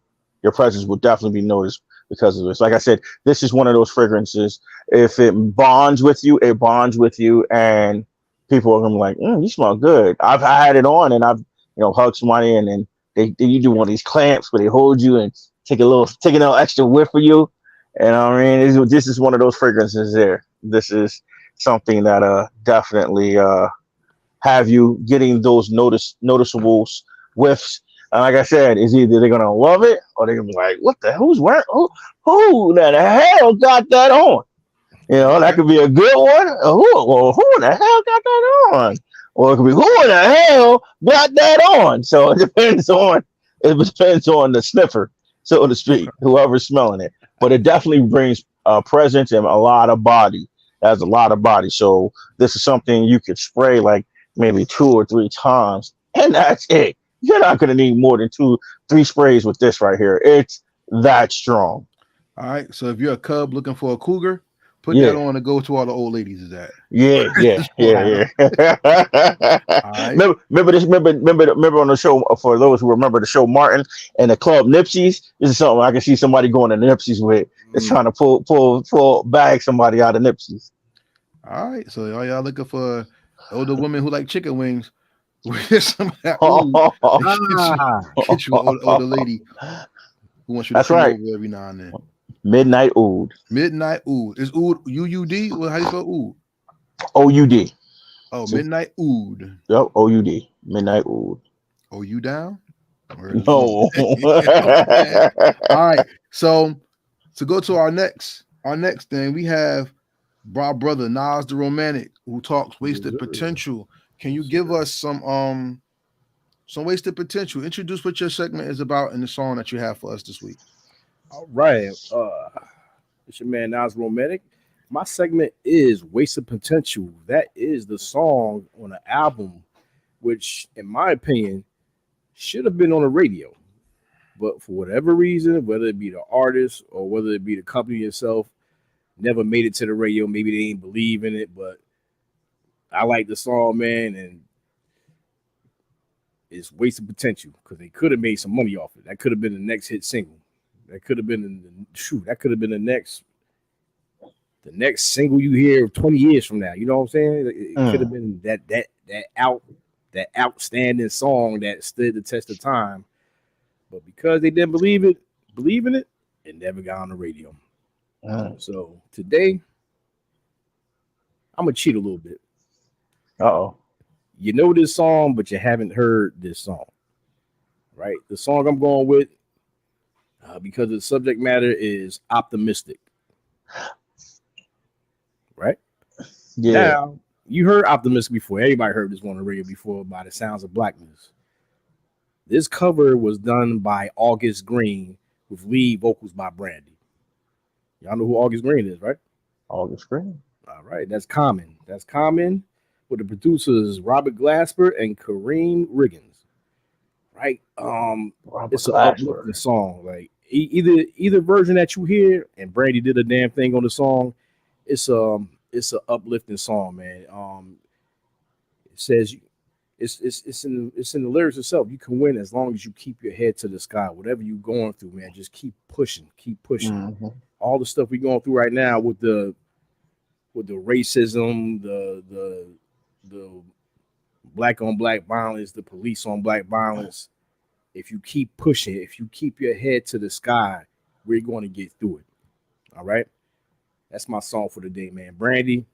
Speaker 3: Your presence will definitely be noticed because of this. Like I said, this is one of those fragrances. If it bonds with you, it bonds with you, and people are gonna be like, "You smell good." I've had it on, and I've hugged somebody, and then you do one of these clamps where they hold you and take a little extra whiff for you. And I mean, this is one of those fragrances there. This is something that definitely have you getting those noticeable whiffs. And like I said, is either they're gonna love it or they're gonna be like, "What the? Who's wearing? Who the hell got that on?" That could be a good one. Who in the hell got that on? Or it could be who in the hell got that on. So it depends on the sniffer, so to speak, whoever's smelling it. But it definitely brings presence and a lot of body. It has a lot of body. So this is something you could spray like maybe 2 or 3 times, and that's it. You're not going to need more than 2-3 sprays with this right here. It's that strong.
Speaker 1: All right. So if you're a cub looking for a cougar, put that on and go to all the old ladies. Is that?
Speaker 3: Yeah. Right. Remember on the show, for those who remember the show Martin and the Club Nipsey's. This is something I can see somebody going to Nipsey's with. It's trying to bag somebody out of Nipsey's.
Speaker 1: All right. So all y'all looking for older women who like chicken wings? With some of that get you an older lady who wants you to come over every now and then.
Speaker 3: Midnight Oud.
Speaker 1: Midnight Oud. Is Oud UUD? Well, how do you spell Oud?
Speaker 3: OUD.
Speaker 1: Oh, Midnight Oud.
Speaker 3: Yep, OUD. Midnight Oud.
Speaker 1: Oh, you down?
Speaker 3: No.
Speaker 1: All right. So to go to our next thing, we have our brother Nas the Romantic, who talks wasted potential. Can you give us some wasted potential? Introduce what your segment is about in the song that you have for us this week.
Speaker 2: All right. It's your man Nas Romantic. My segment is Wasted Potential. That is the song on the album, which, in my opinion, should have been on the radio. But for whatever reason, whether it be the artist or whether it be the company itself, never made it to the radio. Maybe they didn't believe in it, but I like the song, man, and it's wasted potential because they could have made some money off it. That could have been the next hit single. That could have been the next single you hear 20 years from now. You know what I'm saying? It could have been that outstanding song that stood the test of time. But because they didn't believe in it, it never got on the radio. So today, I'm gonna cheat a little bit. You know this song, but you haven't heard this song, right? The song I'm going with, because the subject matter is optimistic, right?
Speaker 3: Yeah.
Speaker 2: Now, you heard optimistic before. Everybody heard this one on the radio before by the Sounds of Blackness. This cover was done by August Green with lead vocals by Brandy. Y'all know who August Green is, right?
Speaker 3: August Green.
Speaker 2: All right, that's Common. That's Common with the producers Robert Glasper and Kareem Riggins. Right? It's an uplifting song. Like either version that you hear, and Brandy did a damn thing on the song. It's an uplifting song, man. It says it's in the lyrics itself. You can win as long as you keep your head to the sky. Whatever you're going through, man, just keep pushing. Mm-hmm. All the stuff we're going through right now with the racism, the black on black violence, the police on black violence. If you keep pushing, if you keep your head to the sky, we're going to get through it. All right. That's my song for the day, man. Brandy,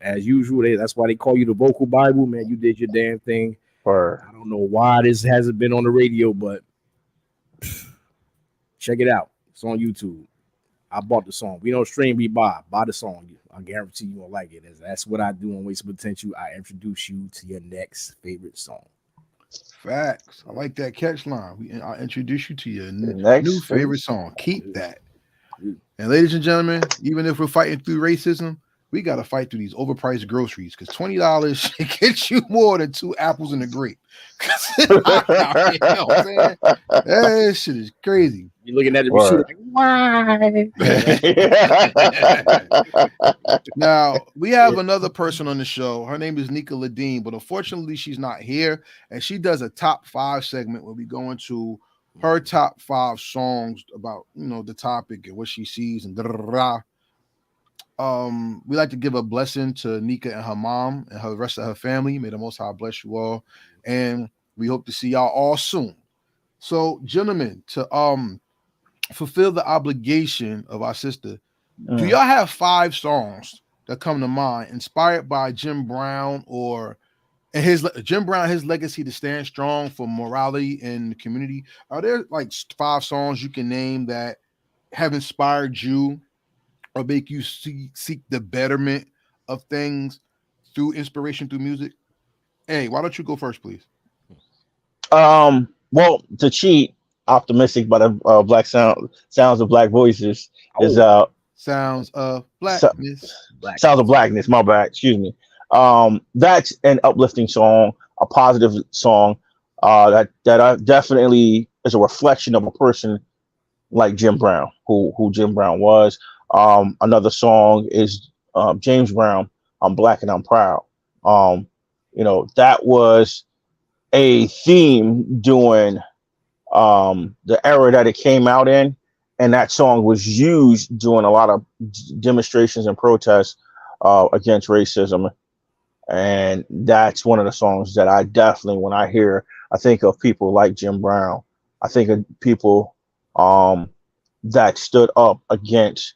Speaker 2: as usual, that's why they call you the vocal Bible, man. You did your damn thing. I don't know why this hasn't been on the radio, but check it out. It's on YouTube. I bought the song. We don't stream, we buy the song. I guarantee you won't like it. That's what I do on Wasted Potential. I introduce you to your next favorite song.
Speaker 1: Facts. I like that catch line. I introduce you to your new favorite song. Keep that. And ladies and gentlemen, even if we're fighting through racism, we got to fight through these overpriced groceries because $20 should get you more than 2 apples and a grape. That shit is crazy.
Speaker 2: You're looking at the receiver
Speaker 3: Word.
Speaker 2: like, why?
Speaker 1: Now we have another person on the show. Her name is Nika LaDean, but unfortunately she's not here. And she does a top 5 segment where we go into her top 5 songs about the topic and what she sees and we like to give a blessing to Nika and her mom and the rest of her family. May the Most High bless you all, and we hope to see y'all all soon. So, gentlemen, to fulfill the obligation of our sister, do y'all have 5 songs that come to mind inspired by Jim Brown or his legacy to stand strong for morality in the community? Are there like 5 songs you can name that have inspired you or make you seek the betterment of things through inspiration through music? Hey, why don't you go first, please?
Speaker 3: Well, to cheat, optimistic by the sounds of black voices is
Speaker 1: Sounds of
Speaker 3: so-
Speaker 1: Blackness.
Speaker 3: sounds of blackness. My bad. Excuse me. That's an uplifting song, a positive song. That I definitely is a reflection of a person like Jim Brown, who Jim Brown was. Another song is James Brown. I'm Black and I'm Proud. That was a theme during the era that it came out in, and that song was used during a lot of demonstrations and protests against racism. And that's one of the songs that I definitely, when I hear, I think of people like Jim Brown. I think of people that stood up against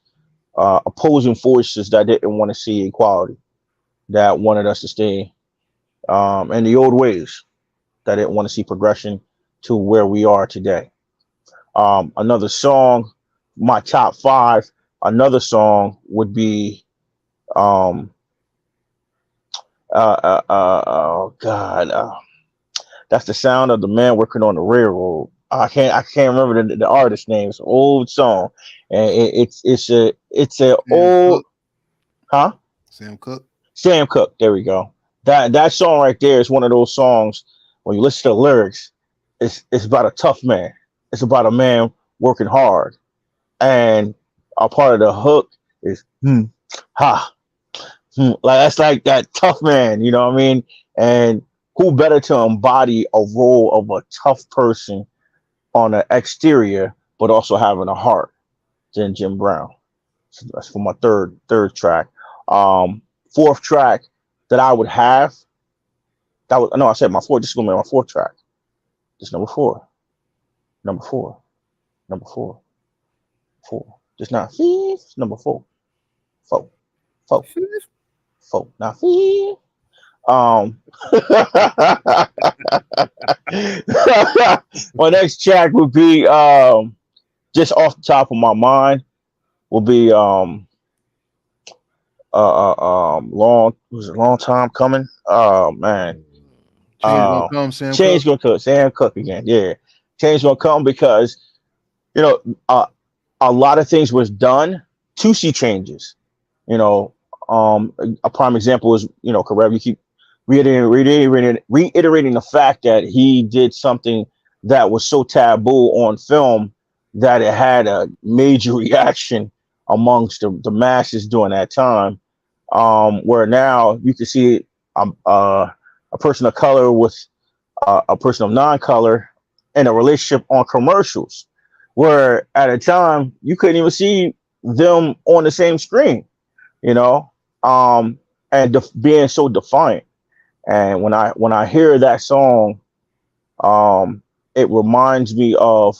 Speaker 3: opposing forces that didn't want to see equality, that wanted us to stay in the old ways, that didn't want to see progression to where we are today. Another song, my top 5, another song would be oh God, that's the sound of the man working on the railroad. I can't remember the artist name. It's an old song, and it's a
Speaker 1: Sam
Speaker 3: old
Speaker 1: Cooke.
Speaker 3: huh
Speaker 1: Sam Cooke.
Speaker 3: Sam Cooke. There we go. That song right there is one of those songs when you listen to the lyrics, it's about a tough man. It's about a man working hard, and a part of the hook is ha. Like that's like that tough man, you know what I mean? And who better to embody a role of a tough person on the exterior, but also having a heart than Jim Brown. So that's for my third track. Fourth track that I would have, that was no, I said my fourth. This is gonna be my 4th track. This number 4. Number 4. Number 4. 4. Just not fifth. Number 4. 4. 4. 4. Now fifth. My next track would be just off the top of my mind will be long time coming. Oh man.
Speaker 1: Change gonna come, Sam
Speaker 3: Change
Speaker 1: Cooke.
Speaker 3: gonna cook. Sam Cooke again. Yeah. Change gonna come because you know a lot of things was done to see changes. A prime example is Karev. You keep reiterating the fact that he did something that was so taboo on film that it had a major reaction amongst the masses during that time. Where now you can see a person of color with a person of non-color in a relationship on commercials, where at a time you couldn't even see them on the same screen, being so defiant. And when I hear that song, it reminds me of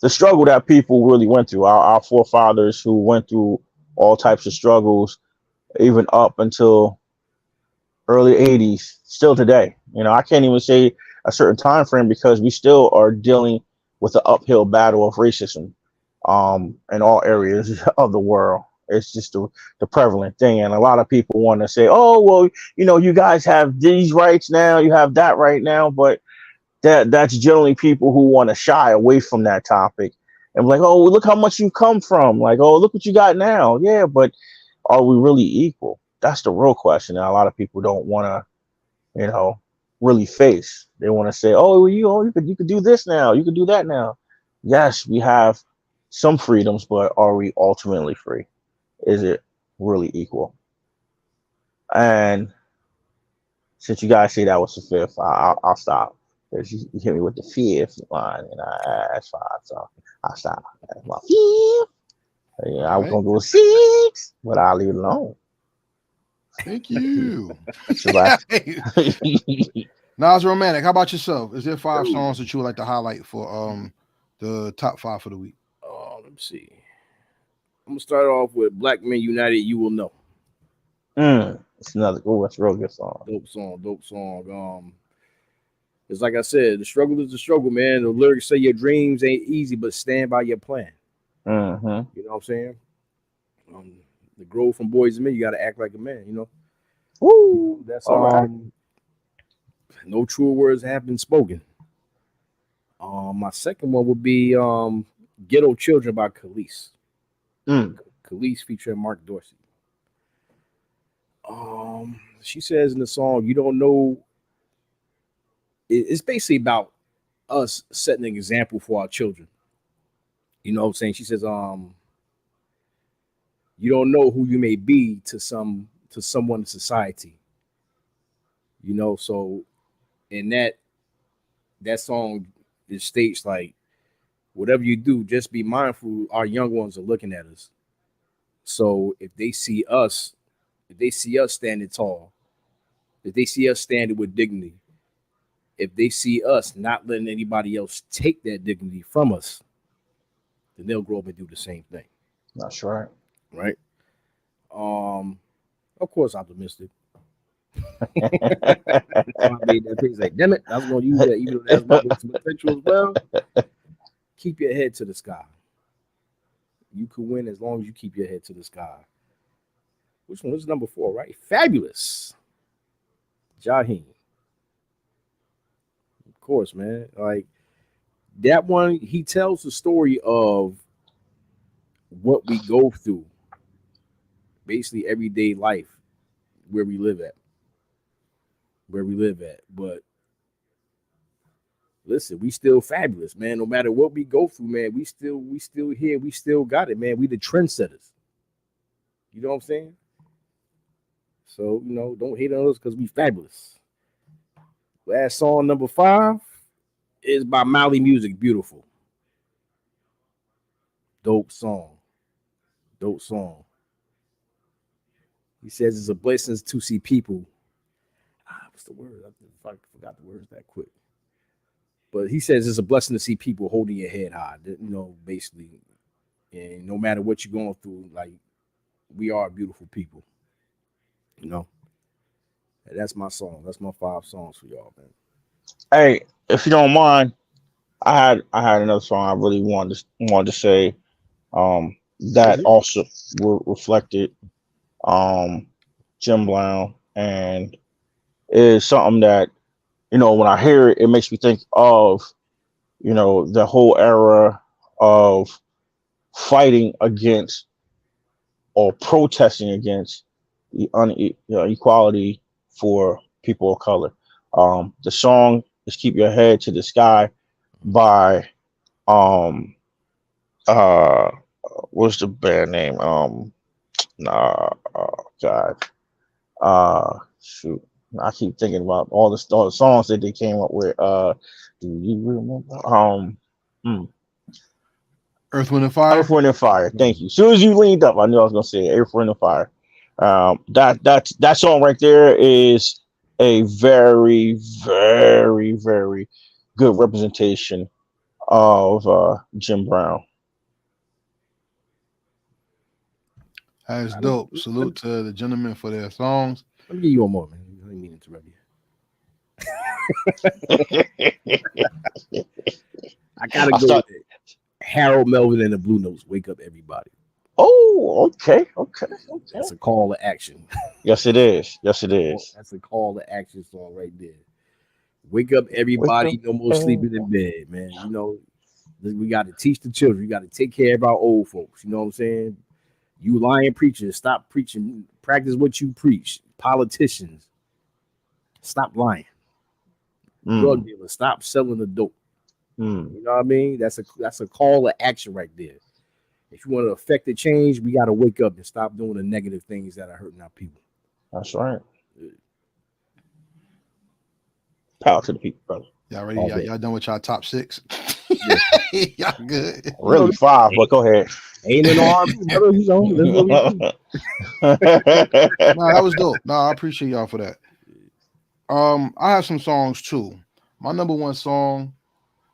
Speaker 3: the struggle that people really went through. Our forefathers who went through all types of struggles, even up until early 80s, still today. I can't even say a certain time frame because we still are dealing with the uphill battle of racism in all areas of the world. It's just the prevalent thing. And a lot of people want to say, oh, well, you guys have these rights now, you have that right now. But that's generally people who want to shy away from that topic and be like, oh, look how much you've come from. Like, oh, look what you got now. Yeah, but are we really equal? That's the real question that a lot of people don't want to, really face. They want to say, oh, you could do this now, you could do that now. Yes, we have some freedoms, but are we ultimately free? Is it really equal? And since you guys say that was the fifth, I'll stop. Because you hit me with the fifth line, and that's five, so I'll stop. That's my fifth. Yeah, I was gonna go six, but I'll leave it alone.
Speaker 1: Thank you.
Speaker 3: That's the last.
Speaker 1: Nas Romantic, how about yourself? Is there 5
Speaker 2: Ooh.
Speaker 1: songs that you would like to highlight for the top 5 for the week?
Speaker 2: Let me see. I'm gonna start off with Black Men United. You will know.
Speaker 3: It's another. Oh, that's a real good song.
Speaker 2: Dope song. It's like I said, the struggle is the struggle, man. The lyrics say your dreams ain't easy, but stand by your plan.
Speaker 3: Mm-hmm.
Speaker 2: You know what I'm saying? The growth from boys and men, you got to act like a man. You know.
Speaker 3: Woo!
Speaker 2: That's
Speaker 3: All right.
Speaker 2: No truer words have been spoken. My second one would be Ghetto Children by Khalees. Khalees featuring Mark Dorsey. She says in the song, you don't know. It's basically about us setting an example for our children. You know what I'm saying? She says, you don't know who you may be to someone in society. You know, so in that song, it states like, whatever you do, just be mindful our young ones are looking at us. So if they see us standing tall, if they see us standing with dignity, if they see us not letting anybody else take that dignity from us, then they'll grow up and do the same thing.
Speaker 3: That's right.
Speaker 2: Right? Of course, optimistic. I made that face like, damn it, I was gonna use that, even though that's my potential as well. Keep your head to the sky. You can win as long as you keep your head to the sky. Which one is number 4, right? Fabulous. Jaheim. Of course, man. Like that one, he tells the story of what we go through, basically everyday life, where we live at. But listen, we still fabulous, man. No matter what we go through, man, we still here. We still got it, man. We the trendsetters. You know what I'm saying? So, you know, don't hate on us because we fabulous. Last song, number 5, is by Mali Music, Beautiful. Dope song. He says it's a blessing to see people. What's the word? I forgot the words that quick. But he says it's a blessing to see people holding your head high. You know, basically, and no matter what you're going through, like we are beautiful people. You know, and that's my song. That's my 5 songs for y'all, man.
Speaker 3: Hey, if you don't mind, I had another song I really wanted to say. That also reflected Jim Brown, and is something that, you know, when I hear it, it makes me think of, you know, the whole era of fighting against or protesting against the equality for people of color. The song is "Keep Your Head to the Sky" by what's the band name? Shoot. I keep thinking about all the songs that they came up with. Do you remember?
Speaker 1: Earth, Wind, and Fire.
Speaker 3: Earth, Wind, and Fire. Thank you. As soon as you leaned up, I knew I was gonna say Earth, Wind, and Fire. That song right there is a very, very, very good representation of Jim Brown.
Speaker 1: That's dope. Salute to the gentlemen for their songs.
Speaker 2: Let me give you one more, man. I didn't mean to interrupt you. I gotta go with it. Harold Melvin and the Blue Notes. Wake up, everybody.
Speaker 3: Oh, okay.
Speaker 2: That's a call to action.
Speaker 3: Yes, it is. That's
Speaker 2: a call to action song right there. Wake up, everybody. No more sleeping in bed, man. You know, we got to teach the children. We got to take care of our old folks. You know what I'm saying? You lying preachers, stop preaching. Practice what you preach. Politicians, stop lying. Drug dealers, stop selling the dope. You know what I mean? That's a call to action right there. If you want to affect the change, we got to wake up and stop doing the negative things that are hurting our people.
Speaker 3: That's right. Power to the people, brother.
Speaker 1: Y'all ready? Y'all done with y'all top 6?
Speaker 2: Yeah.
Speaker 1: Y'all good.
Speaker 3: Really 5, but go ahead.
Speaker 2: Ain't in R&B, brother. You know, that's what we do.
Speaker 1: Nah, that was dope. Nah, I appreciate y'all for that. I have some songs too. My number one song,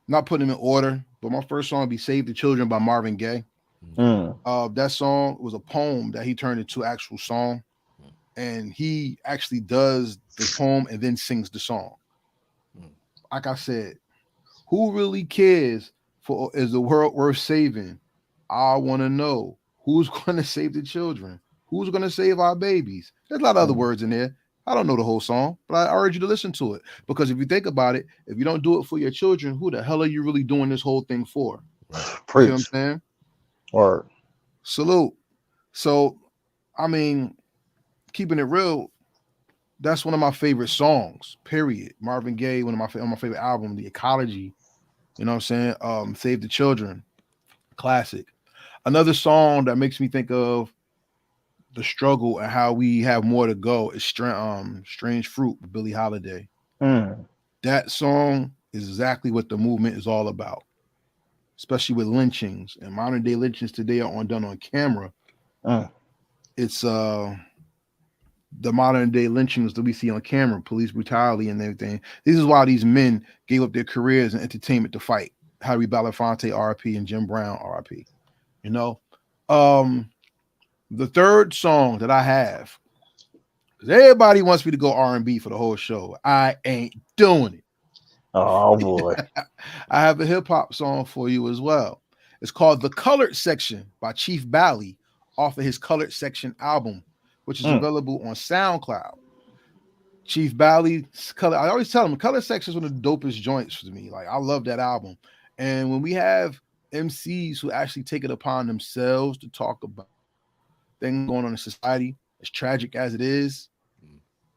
Speaker 1: not putting them in order, but my first song would be "Save the Children" by Marvin Gaye. That song was a poem that he turned into actual song, and he actually does the poem and then sings the song. Like I said, who really cares for is the world worth saving? I want to know who's going to save the children, who's going to save our babies. There's a lot of other words in there. I don't know the whole song, but I urge you to listen to it, because if you think about it, if you don't do it for your children, who the hell are you really doing this whole thing for?
Speaker 3: Preach.
Speaker 1: You know what I'm saying?
Speaker 3: Or
Speaker 1: Salute. So, I mean, keeping it real, that's one of my favorite songs, period. Marvin Gaye, one of my favorite album, The Ecology. You know what I'm saying? Save the Children, classic. Another song that makes me think of the struggle and how we have more to go is Strange Fruit with Billie Holiday. That song is exactly what the movement is all about, especially with lynchings, and modern day lynchings today are done on camera. It's the modern day lynchings that we see on camera, police brutality and everything. This is why these men gave up their careers in entertainment to fight. Harry Belafonte, RP, and Jim Brown, RP. You know, the third song that I have, because everybody wants me to go R&B for the whole show. I ain't doing it.
Speaker 3: oh boy.
Speaker 1: I have a hip hop song for you as well. It's called "The Colored Section" by Chief Bally off of his Colored Section album, which is available on SoundCloud. Chief Bally's Color. I always tell him Colored Section is one of the dopest joints for me. Like, I love that album. And when we have MCs who actually take it upon themselves to talk about things going on in society, as tragic as it is,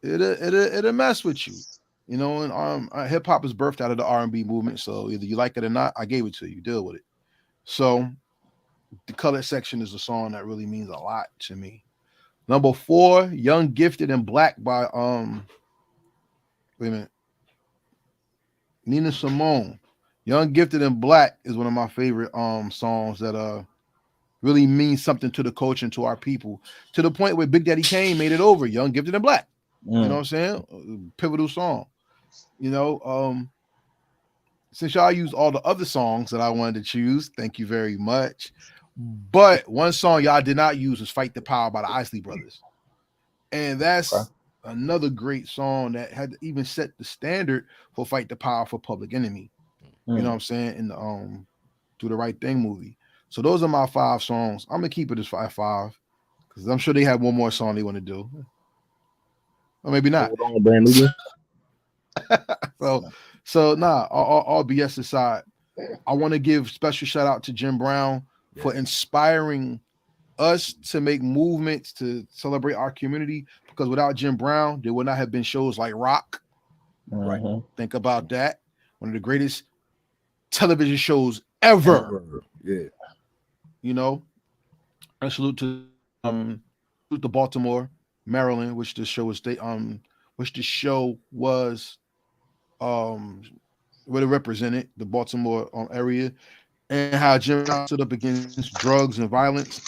Speaker 1: it'll mess with you. You know, and hip hop is birthed out of the R&B movement. So either you like it or not, I gave it to you. Deal with it. So The Colored Section is a song that really means a lot to me. Number 4, Young, Gifted, and Black by Nina Simone. Young, Gifted, and Black is one of my favorite songs that really means something to the culture and to our people, to the point where Big Daddy Kane made it over. Young, Gifted, and Black. You know what I'm saying? Pivotal song. You know, since y'all used all the other songs that I wanted to choose, thank you very much. But one song y'all did not use was "Fight the Power" by the Isley Brothers. And that's another great song that had even set the standard for "Fight the Power" for Public Enemy. You know what I'm saying? In the Do the Right Thing movie. So those are my 5 songs. I'm gonna keep it as 5 because I'm sure they have one more song they want to do. Or maybe not.
Speaker 2: Hold on, brand new.
Speaker 1: So all BS aside, I want to give special shout out to Jim Brown for inspiring us to make movements to celebrate our community, because without Jim Brown, there would not have been shows like Rock. Right. Think about that. One of the greatest television shows ever.
Speaker 2: Yeah.
Speaker 1: You know, I salute to Baltimore, Maryland, which the show was where it represented, the Baltimore area, and how Jim stood up against drugs and violence.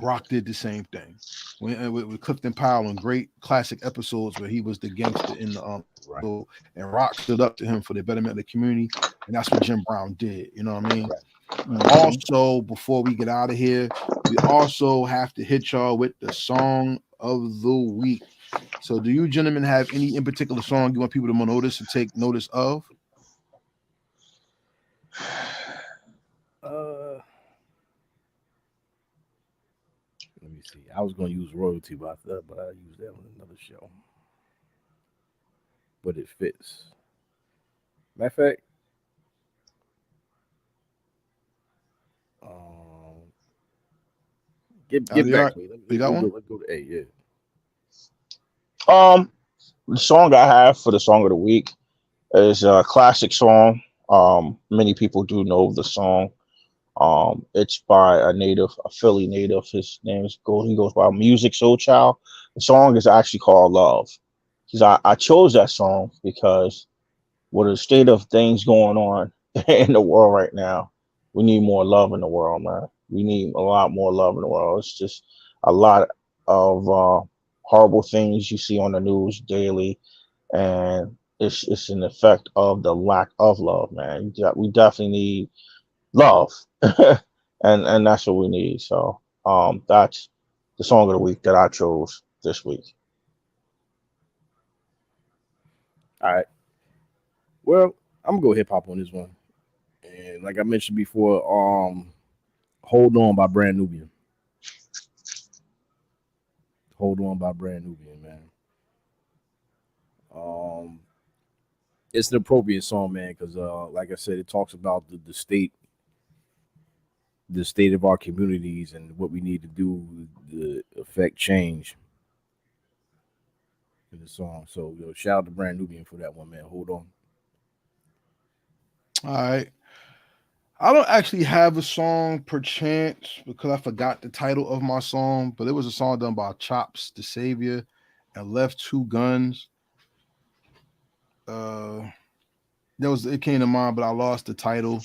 Speaker 1: Rock did the same thing with Clifton Powell in great classic episodes where he was the gangster in the and Rock stood up to him for the betterment of the community, and that's what Jim Brown did. You know what I mean? Also, before we get out of here, we also have to hit y'all with the song of the week. So, do you gentlemen have any in particular song you want people to notice and take notice of?
Speaker 2: Let me see. I was going to use Royalty, but I used that on another show. But it fits. Matter of fact, get back to me.
Speaker 1: You got one?
Speaker 2: Let's go to A. Yeah.
Speaker 3: The song I have for the song of the week is a classic song. Many people do know the song. It's by a Philly native. His name is he goes by Music Soul Child. The song is actually called Love. Because I chose that song because with the state of things going on in the world right now, we need more love in the world, man. We need a lot more love in the world. It's just a lot of horrible things you see on the news daily, and it's an effect of the lack of love, man. We definitely need love, and that's what we need. So that's the song of the week that I chose this week.
Speaker 2: All right. Well, I'm gonna go hip hop on this one. And like I mentioned before, Hold On by Brand Nubian. Hold On by Brand Nubian, man. Um, it's an appropriate song, man, because like I said, it talks about the state of our communities and what we need to do to affect change in the song. So shout out to Brand Nubian for that one, man. Hold on.
Speaker 1: All right. I don't actually have a song per chance because I forgot the title of my song, but it was a song done by Chops the Savior and Left Two Guns. Uh it came to mind, but I lost the title.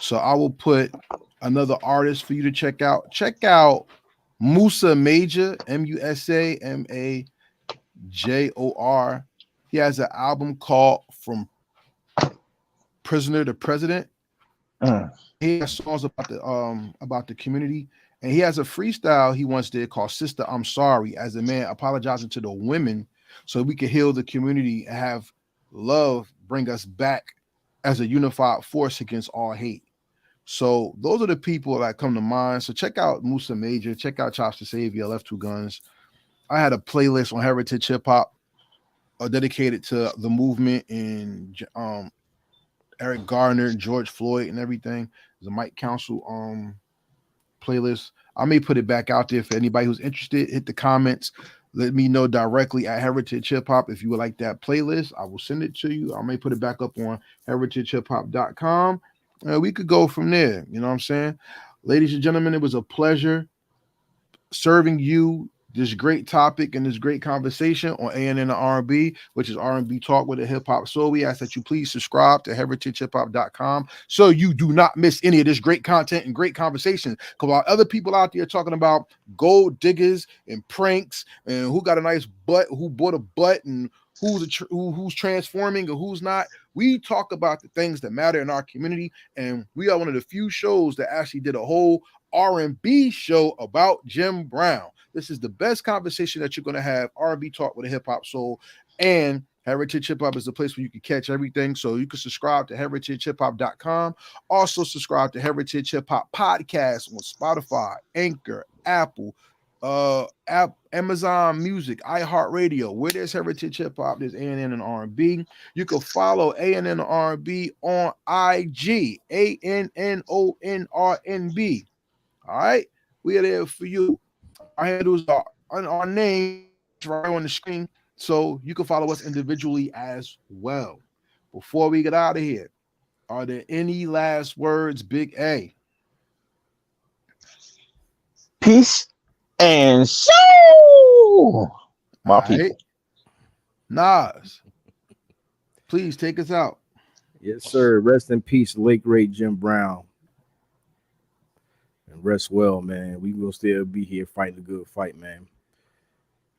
Speaker 1: So I will put another artist for you to check out. Check out Musa Major, MusamaJor. He has an album called From Prisoner to President.
Speaker 3: Mm.
Speaker 1: He has songs about the community, and he has a freestyle he once did called "Sister, I'm Sorry," as a man apologizing to the women so we can heal the community and have love bring us back as a unified force against all hate. So those are the people that come to mind. So check out Musa Major, check out Chops the Savior, Left Two Guns. I had a playlist on Heritage Hip Hop dedicated to the movement and Eric Garner, George Floyd, and everything. There's a Mike Council playlist. I may put it back out there for anybody who's interested. Hit the comments. Let me know directly at Heritage Hip Hop if you would like that playlist. I will send it to you. I may put it back up on heritagehiphop.com. We could go from there. You know what I'm saying? Ladies and gentlemen, it was a pleasure serving you this great topic and this great conversation on ANN and R&B, which is R&B Talk with a Hip Hop Soul. We ask that you please subscribe to heritagehiphop.com so you do not miss any of this great content and great conversations. Because while other people out there talking about gold diggers and pranks and who got a nice butt, who bought a butt, and who's transforming or who's not, we talk about the things that matter in our community, and we are one of the few shows that actually did a whole R&B show about Jim Brown. This is the best conversation that you're going to have. R&B Talk with a Hip Hop Soul, and Heritage Hip Hop is the place where you can catch everything. So you can subscribe to heritagehiphop.com. Also subscribe to Heritage Hip Hop Podcast on Spotify, Anchor, Apple, Amazon Music, iHeartRadio. Where there's Heritage Hip Hop, there's ANN and R&B. You can follow ANN and R&B on IG, ANNONRNB. All right, we are there for you. Our handles are on our name right on the screen, so you can follow us individually as well. Before we get out of here, are there any last words, Big A?
Speaker 3: Peace and soul, my
Speaker 1: All right,
Speaker 3: people.
Speaker 1: Nas, please take us out.
Speaker 2: Yes, sir. Rest in peace, late great Jim Brown. And rest well, man. We will still be here fighting a good fight, man.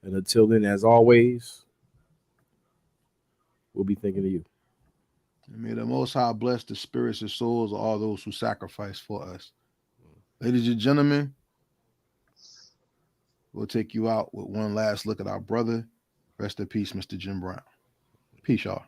Speaker 2: And until then, as always, we'll be thinking of you.
Speaker 1: And may the Most High bless the spirits and souls of all those who sacrifice for us. Ladies and gentlemen, we'll take you out with one last look at our brother. Rest in peace, Mr. Jim Brown. Peace, y'all.